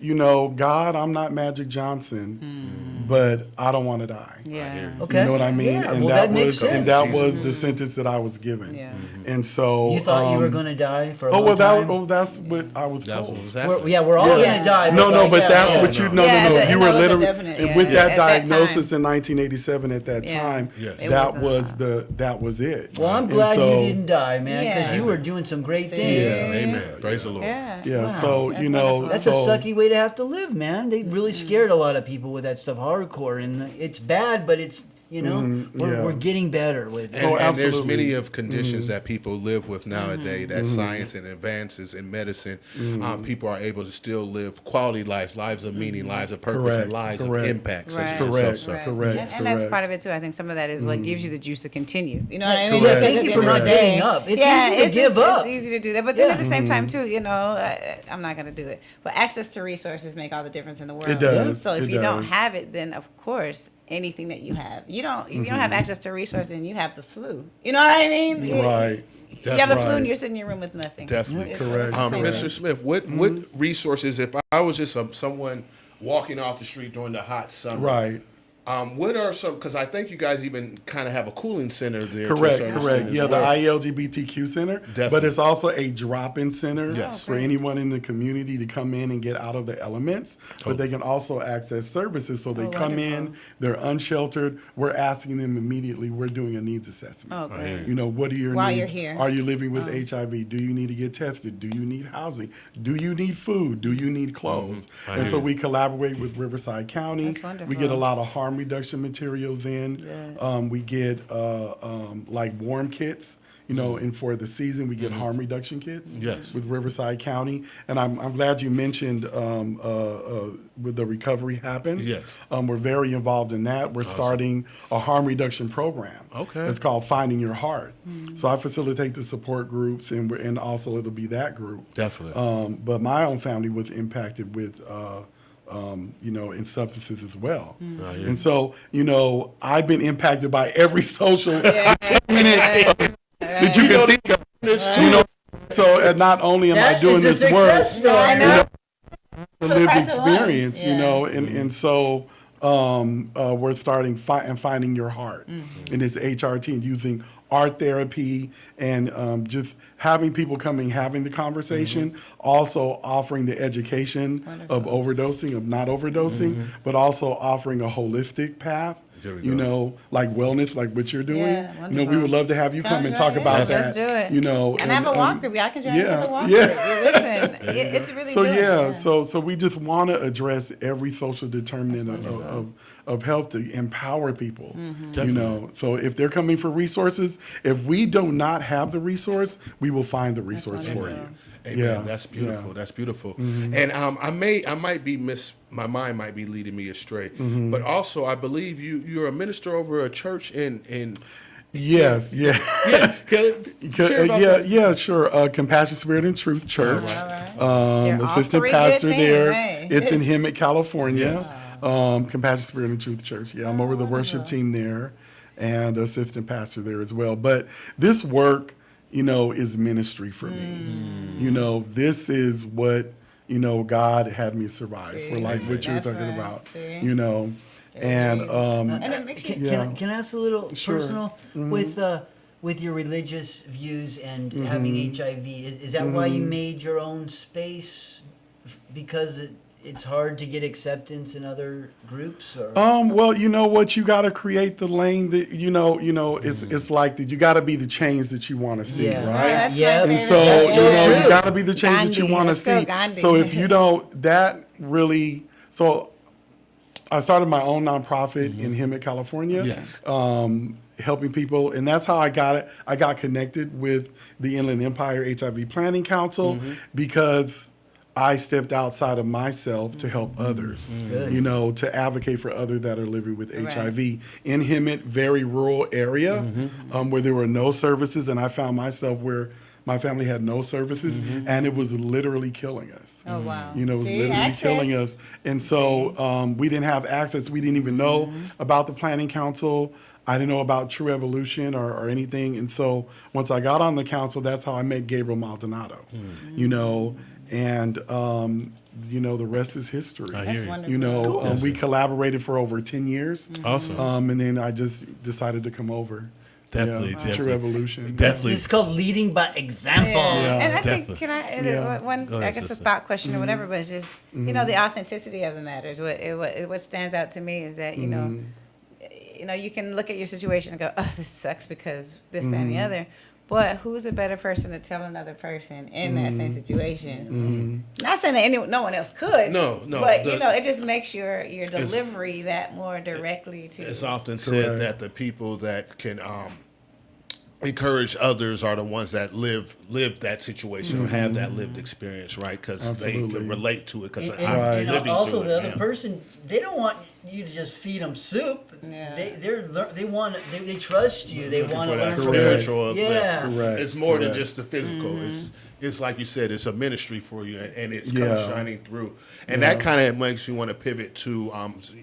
God, I'm not Magic Johnson, but I don't want to die. Yeah. Okay. You know what I mean? Yeah, and well, that makes sense. was the sentence that I was given. Yeah. And so You thought you were going to die for a Oh long well, time? that's what I was That's told. what was happening. We're all Yeah. going to die. No, but yeah, that's yeah. what you. No, Yeah, no. that- You that were was a literally, definite, and yeah. with that At that diagnosis time. in 1987. At that Yeah. time, Yes. It that wasn't was that was it. Well, I'm And glad so- you didn't die, man, because Yeah. you were doing some great See? things. Yeah. Amen. Praise the Lord. Yeah. Yeah. Wow. So That's you know, wonderful. That's so, a sucky way to have to live, man. They really scared a lot of people with that stuff hardcore, and it's bad, but it's yeah. we're getting better with it. And, Oh, and there's absolutely. many of conditions that people live with nowadays. That science and advances in medicine, people are able to still live quality lives of meaning, lives of purpose, Correct, and lives correct. of impact. Such Right. as Correct, yourself, sir. correct. And that's correct. part of it too. I think some of that is what gives you the juice to continue. You know what I mean? Correct. Because Thank at you the for end not of the day- giving up. It's easy to give up. It's easy to do that, but then Yeah. at the same time too, I'm not going to do it. But access to resources make all the difference in the world. It does. So if It you don't does. have it, then of course anything that you have, if you don't have access to resources and you have the flu. You know what I mean? Right. You have the flu Right. and you're sitting in your room with nothing. Definitely. It's Correct. the same Mr. thing. Smith, what resources? If I was just someone walking off the street during the hot summer, Right. What are some? Because I think you guys even kind of have a cooling center there. to a Correct, certain correct. extent as Yeah, the well. ILGBTQ Center, but Definitely. it's also a drop-in center Yes. for anyone in the community to come in and get out of the elements. But they can also access services, so they come in, wonderful. they're unsheltered. We're asking them immediately. We're doing a needs assessment. Oh, great. You know, what are your While needs? you're here. Are you living with HIV? Do you need to get tested? Do you need housing? Do you need food? Do you need clothes? I And hear so you. we collaborate with Riverside County. That's wonderful. We get a lot of harm reduction materials in. We get like warm kits. You know, and for the season, we get harm reduction kits Yes. with Riverside County. And I'm glad you mentioned with the recovery happens. Yes. We're very involved in that. We're starting a harm reduction program. Okay. It's called Finding Your Heart. So I facilitate the support groups, and also it'll be that group. Definitely. But my own family was impacted with, in substances as well. I hear you. And so, I've been impacted by every social determinant that you can think of. You know, so and not only am I That doing is a this work, success story. I know. the lived price of one. experience, Yeah. and so we're starting finding your heart in this HRT and using art therapy and just having people coming, having the conversation, also offering the education of overdosing, of not overdosing, but also offering a holistic path. There we You go. know, like wellness, like what you're doing. Yeah, We wonderful. would love to have you come and talk right, about yeah. that. Let's do it. You know, And have a walk group. I can join yeah, into the walk yeah. group. Listen, it's really So good. yeah, so we just want to address every social determinant of health to empower people. You know, so if they're coming for resources, if we do not have the resource, we will find the resource for wonderful. you. Amen. Yeah, That's beautiful. yeah. That's beautiful. And I might be my mind might be leading me astray. But also, I believe you're a minister over a church in. Yes, yeah. Share about that. Yeah, sure. Compassion, Spirit, and Truth Church. They're all Assistant three good pastor things, there. hey. It's in Hemet, California. Compassion, Spirit, and Truth Church. Yeah, I'm over the worship team there, and assistant pastor there as well. But this work, is ministry for me. This is what God had me survive See? for, like what you were That's talking right. about. See? And And it makes you Can, Yeah. can I ask a little Sure. personal with with your religious views and having HIV, is that why you made your own space? Because it's hard to get acceptance in other groups, or Well, you know what? You got to create the lane that it's like that. You got to be the change that you want to see, Yeah. right? That's my Yeah. And favorite. so, That's so you true. got to be the change that you Gandhi. want to Let's go, see. Gandhi. So if you don't, that really, so I started my own nonprofit in Hemet, California, helping people, and that's how I got it. I got connected with the Inland Empire HIV Planning Council because I stepped outside of myself to help others, Good. to advocate for others that are living with HIV in Hemet, very rural area, where there were no services, and I found myself where my family had no services, and it was literally killing us. Oh, wow. It was See, literally access. killing us. And so we didn't have access. We didn't even know about the Planning Council. I didn't know about True Evolution or anything. And so once I got on the council, that's how I met Gabriel Maldonado, and the rest is history. I That's hear you. wonderful. We collaborated for over 10 years. Awesome. And then I just decided to come over. Definitely, Yeah, definitely. True Evolution. Definitely. It's called leading by example. Yeah. And I Definitely. think, can I, Yeah. one, Go I ahead, guess a sister. thought question or whatever, but it's just, the authenticity of the matter is what stands out to me is that, you know, you can look at your situation and go, oh, this sucks because this, that, and the other. But who's a better person to tell another person in that same situation? Not saying that no one else could. No. But it just makes your delivery that more directly to. It's often said Correct. that the people that can encourage others are the ones that live that situation or have that lived experience, right? Because they Absolutely. can relate to it. Because And, I'm and living also through the it other now. person, they don't want you to just feed them soup. Yeah. They trust you. They Looking want for to that learn from you. spiritual uplift. Yeah. Correct. It's more than Correct. just the physical. It's like you said, it's a ministry for you, and it comes Yeah. shining through. And that kind of makes you want to pivot to,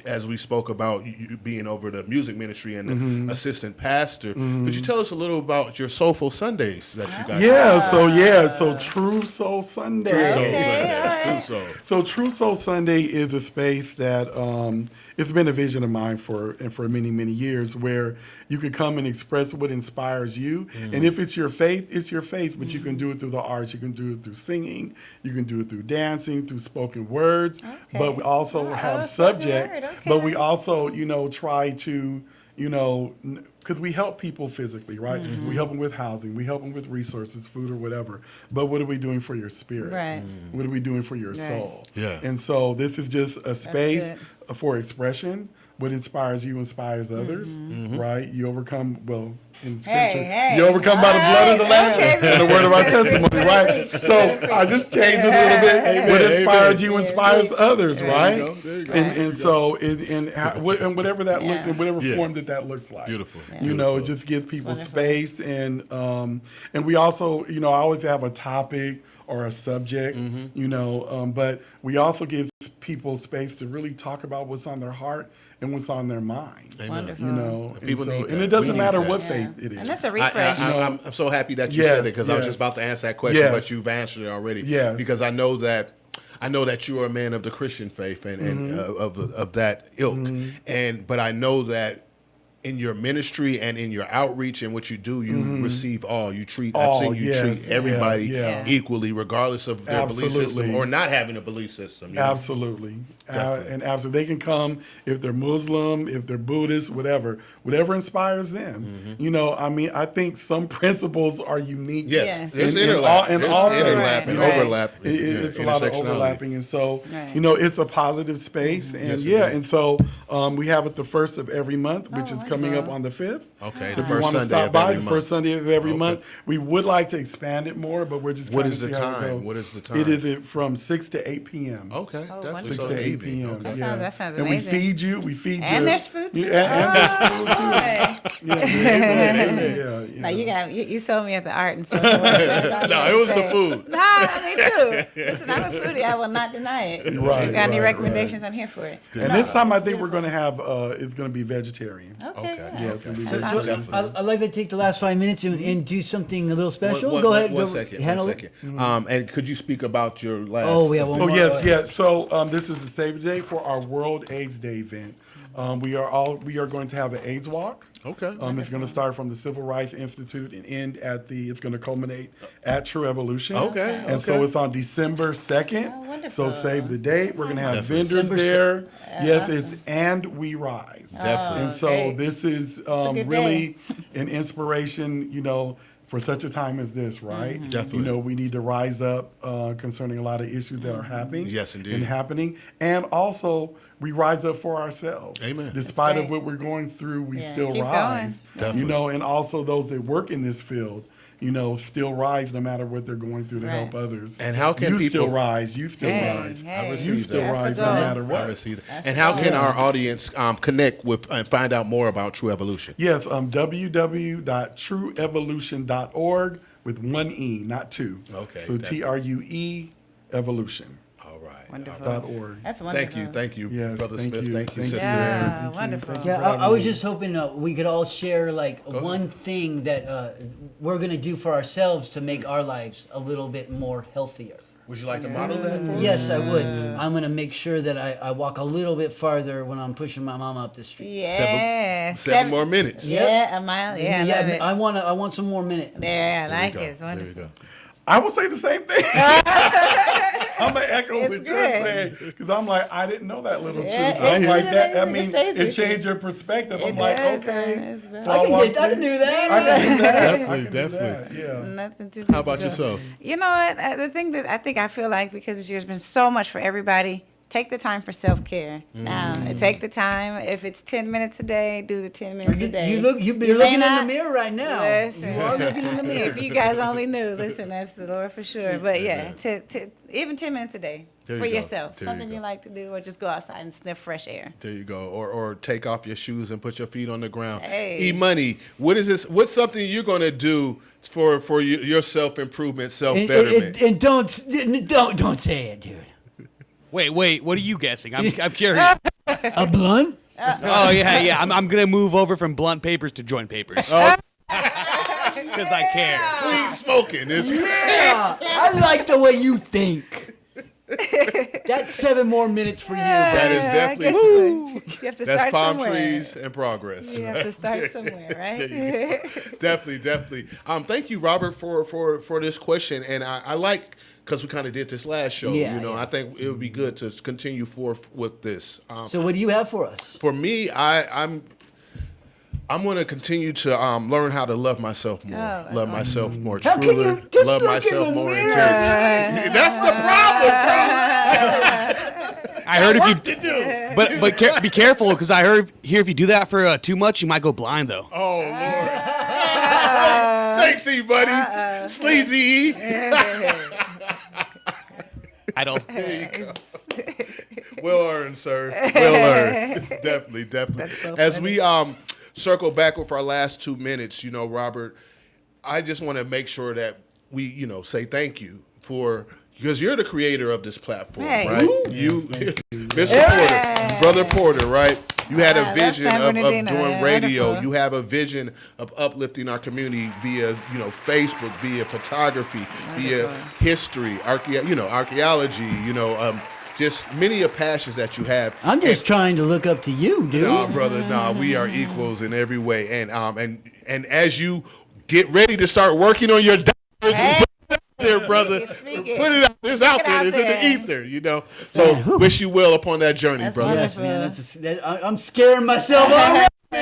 as we spoke about you being over the music ministry and the assistant pastor. Could you tell us a little about your Soulful Sundays that you guys So True Soul Sunday. True Soul Okay, Sundays. all right. True Soul. So True Soul Sunday is a space that it's been a vision of mine for many, many years, where you can come and express what inspires you. And if it's your faith, it's your faith, but you can do it through the arts. You can do it through singing. You can do it through dancing, through spoken words. Okay. But we also have spoken subject. word, But we okay. also, try to, because we help people physically, right? We help them with housing. We help them with resources, food or whatever. But what are we doing for your spirit? Right. What are we doing for your soul? Yeah. And so this is just a space good. for expression. What inspires you inspires others, right? You overcome, in scripture, Hey, you overcome by the blood of the Lamb okay. and the word of our testimony, right? So I just changed it a little bit. What inspires you inspires others, right? you go, there you go. And so and whatever that looks, in whatever Yeah. form that looks like. Beautiful. It just gives people wonderful. space, and we also, I always have a topic or a subject, but we also give people space to really talk about what's on their heart and what's on their mind. Wonderful. People need that. And it doesn't We need matter that. what Yeah. faith it is. And that's a refresh. I'm so happy that you Yes, said it, because I was yes. just about to answer that question, Yes. but you've answered it already. Yes. Because I know that you are a man of the Christian faith and of that ilk, but I know that in your ministry and in your outreach and what you do, you receive all. You treat. I've seen you treat everybody yeah. equally, regardless of their belief system Absolutely. or not having a belief system. you know? Absolutely. Definitely. And absolutely. They can come if they're Muslim, if they're Buddhist, whatever inspires them. I think some principles are unique. Yes, Yes. there's In overlap. all There's faiths. overlap and Right. overlap. It's a lot of intersectionality. overlapping, and so Right. it's a positive space, and Yes, it is. and so we have it the first of every month, which is coming up wonderful. on the 5th. Okay, So the if you first want to Sunday stop of by, every the month. first Sunday of every Okay. month, we would like to expand it more, but we're just What trying is to the see how it time? goes. What is the time? It is from 6 to 8 p.m. Okay, Oh, definitely. wonderful. 6 So to 8 evening. p.m. Okay. That sounds and amazing. we feed you. And there's food too. And there's food too. Oh, Yeah. Now you sold me at the art and stuff. No, it was the food. Nah, me too. Listen, I'm a foodie. I will not deny it. Right, You got any right, recommendations? I'm here for it. And this time I think we're going to have, it's going to be vegetarian. Okay. Yeah, it's going to be That sounds vegetarian. I'd like to take the last 5 minutes and do something a little special. One- Go one- ahead. One go, second. handle One it. second. And could you speak about your last? Oh, we have one Oh, more. yes. So this is the Save the Day for our World AIDS Day event. We are going to have an AIDS walk. Okay. It's going to start from the Civil Rights Institute and end it's going to culminate at True Evolution. Okay, And so okay. it's on December 2nd. Oh, wonderful. So save the date. We're going to have Definitely. vendors December there. Yes, awesome. it's And We Rise. Definitely. And so great. this is a good really an inspiration, for such a time as this, right? Mm-hmm. Definitely. We need to rise up concerning a lot of issues that are happening. Yes, indeed. And happening. And also, we rise up for ourselves. Amen. Despite of great. what we're going through, we Yeah, still keep rise. going. Definitely. And also those that work in this field, still rise no matter what they're going through to help Right. others. And how can you people- still rise? You still Hey, rise. hey. receive You that. still That's the rise no goal. matter I what. receive that. That's And the how goal. can our audience connect with and find out more about True Evolution? Yes, www.trueevolution.org with one E, not two. Okay, So definitely. TRUE Evolution. All right. Wonderful. .org. That's wonderful. Thank you, Yes, Brother thank Smith. you. Thank you, Thank you. Sister Yeah, Aaron. Thank you. wonderful. Thank you Yeah, for I having was me. just hoping we could all share one thing that we're gonna do for ourselves to make our lives a little bit more healthier. Would you like to model that for us? Yes, I would. I'm gonna make sure that I walk a little bit farther when I'm pushing my mom up the street. Yeah. Seven more minutes. Yeah, a mile. Yeah, I love it. I want some more minutes. There, I There you like go. it. It's There you wonderful. go. I will say the same thing. I'm gonna echo It's what you're good. saying because I'm like, I didn't know that little Yeah, truth. I'm it's like really that. I amazing. mean, It stays it with you. changed your perspective. It I'm like, does, okay. it's good. so I can walk get. I can through- do that. I can do that. Definitely, I can do definitely. that. Yeah. Nothing to How about yourself? You know what? The thing that I feel like because this year's been so much for everybody, take the time for self-care. Now, take the time. If it's 10 minutes a day, do the 10 minutes a day. You're may looking in the not- mirror right now. Listen. You are looking in the mirror. If you guys only knew, listen, that's the Lord for sure. But yeah, even 10 minutes a day There you for go. yourself. There you Something go. you like to do, or just go outside and sniff fresh air. There you go. Or take off your shoes and put your feet on the ground. Hey. E-Money, what is this? What's something you're going to do for your self-improvement, And, self-betterment? and don't say it, dude. Wait, what are you guessing? I'm curious. A blunt? Oh yeah. I'm gonna move over from blunt papers to joint papers. Oh. Because I care. Clean smoking. Yeah, I like the way you think. That's 7 more minutes for you. That is I definitely- guess you have to That's start palm somewhere. trees and progress. You have to start somewhere, right? There you go. Definitely. Thank you, Robert, for this question. And I like, because we kind of did this last show, Yeah, yeah. I think it would be good to continue forth with this. So what do you have for us? For me, I'm going to continue to learn how to love myself more, Oh, love myself more How can truly, you just love look in myself the more mirror? intensely. That's the problem, I heard bro. if Work to do. you, but be careful because I heard here if you do that for too much, you might go blind though. Oh Lord. Thanks, E, buddy. Sleazy E. I don't. Well earned, sir. Well earned. Definitely. That's so As funny. we circle back with our last 2 minutes, Robert, I just want to make sure that we, say thank you because you're the creator of this platform, Hey. right? Ooh. You, Mr. Porter, Brother Porter, right? You had I a love vision San of Bernardino. doing Yeah, radio. wonderful. You have a vision of uplifting our community via, Facebook, via photography, via history, archaeology, just many of passions that you have. I'm just trying to look up to you, dude. Nah, brother, we are equals in every way. And as you get ready to start working on your Hey. there, brother, Speak it. put it out. It's out it there. out It's in there. the ether, So wish you well upon that journey, That's brother. Yes, man. I'm scaring myself already. You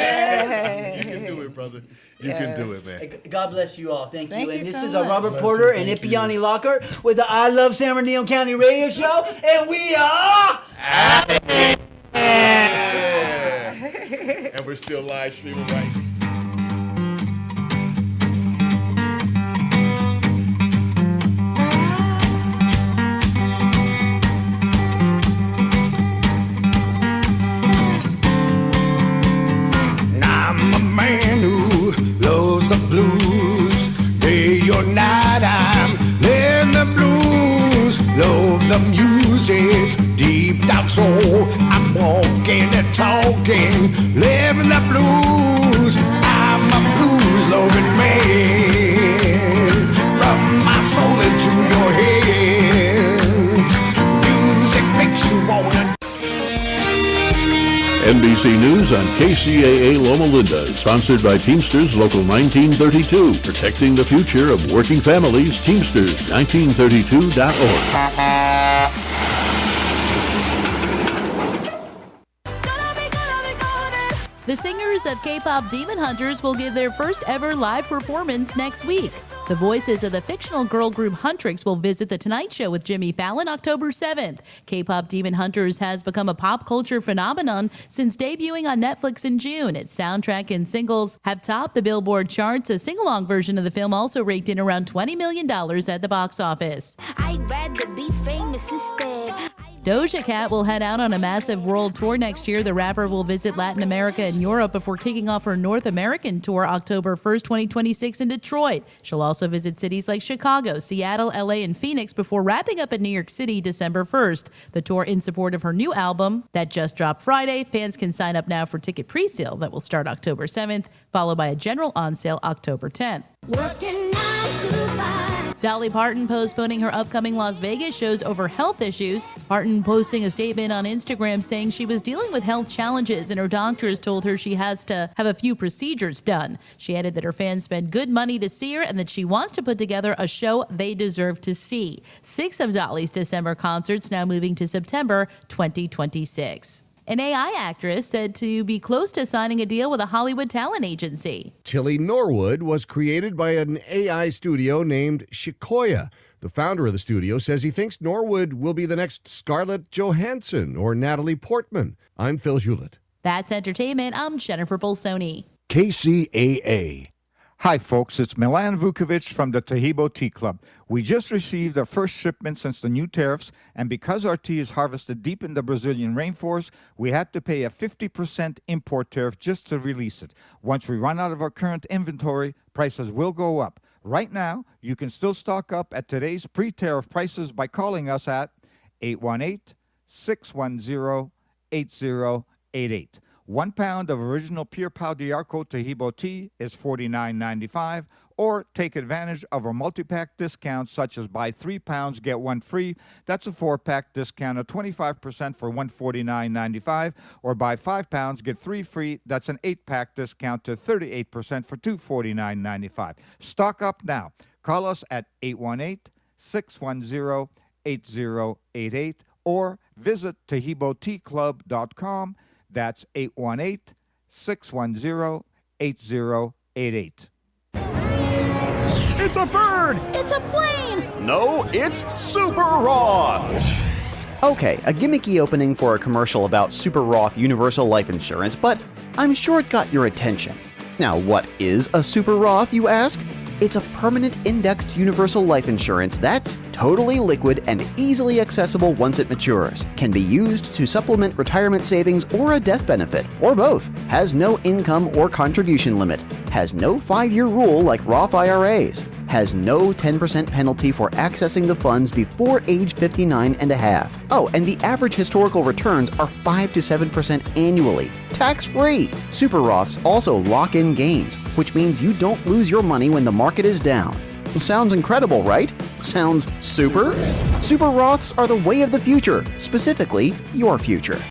can do it, brother. You can do it, man. Hey, God bless you all. Thank you. Thank And you this so is much. Robert Bless Porter you. and Thank you. Ipiani Lockhart with the I Love San Bernardino County radio show. And we are... And we're still live streaming right now. I'm a man who loves the blues. Day or night, I'm living the blues. Love the music, deep down soul. I'm walking and talking, living the blues. I'm a blues loving man. From my soul into your hands. Music makes you wanna. NBC News on KCAA Loma Linda, sponsored by Teamsters Local 1932, protecting the future of working families. Teamsters1932.org. The singers of K-pop Demon Hunters will give their first ever live performance next week. The voices of the fictional girl group Huntrix will visit The Tonight Show with Jimmy Fallon October 7th. K-pop Demon Hunters has become a pop culture phenomenon since debuting on Netflix in June. Its soundtrack and singles have topped the Billboard charts. A sing-along version of the film also raked in around $20 million at the box office. I'd rather be famous instead. Doja Cat will head out on a massive world tour next year. The rapper will visit Latin America and Europe before kicking off her North American tour October 1st, 2026 in Detroit. She'll also visit cities like Chicago, Seattle, LA, and Phoenix before wrapping up in New York City December 1st. The tour in support of her new album that just dropped Friday. Fans can sign up now for ticket pre-sale that will start October 7th, followed by a general on sale October 10th. Working 9 to 5. Dolly Parton postponing her upcoming Las Vegas shows over health issues. Parton posting a statement on Instagram saying she was dealing with health challenges and her doctors told her she has to have a few procedures done. She added that her fans spend good money to see her and that she wants to put together a show they deserve to see. 6 of Dolly's December concerts now moving to September 2026. An AI actress said to be close to signing a deal with a Hollywood talent agency. Tilly Norwood was created by an AI studio named Sequoia. The founder of the studio says he thinks Norwood will be the next Scarlett Johansson or Natalie Portman. I'm Phil Hewlett. That's entertainment. I'm Jennifer Bolsoni. KCAA. Hi, folks. It's Milan Vukovic from the Tahibo Tea Club. We just received our first shipment since the new tariffs, and because our tea is harvested deep in the Brazilian rainforest, we had to pay a 50% import tariff just to release it. Once we run out of our current inventory, prices will go up. Right now, you can still stock up at today's pre-tariff prices by calling us at 818-610-8088. 1 pound of original Pure Pau d'Arco Tahibo tea is $49.95, or take advantage of our multi-pack discounts such as buy 3 pounds, get 1 free. That's a 4-pack discount of 25% for $149.95, or buy 5 pounds, get 3 free. That's an 8-pack discount to 38% for $249.95. Stock up now. Call us at 818-610-8088 or visit TahiboTeaClub.com. That's 818-610-8088. It's a bird! It's a plane! No, it's Super Roth! Okay, a gimmicky opening for a commercial about Super Roth Universal Life Insurance, but I'm sure it got your attention. Now, what is a Super Roth, you ask? It's a permanent indexed universal life insurance that's totally liquid and easily accessible once it matures. Can be used to supplement retirement savings or a death benefit, or both. Has no income or contribution limit. Has no 5-year rule like Roth IRAs. Has no 10% penalty for accessing the funds before age 59 and a half. Oh, and the average historical returns are 5 to 7% annually. Tax-free. Super Roths also lock in gains, which means you don't lose your money when the market is down. Sounds incredible, right? Sounds super? Super Roths are the way of the future, specifically your future.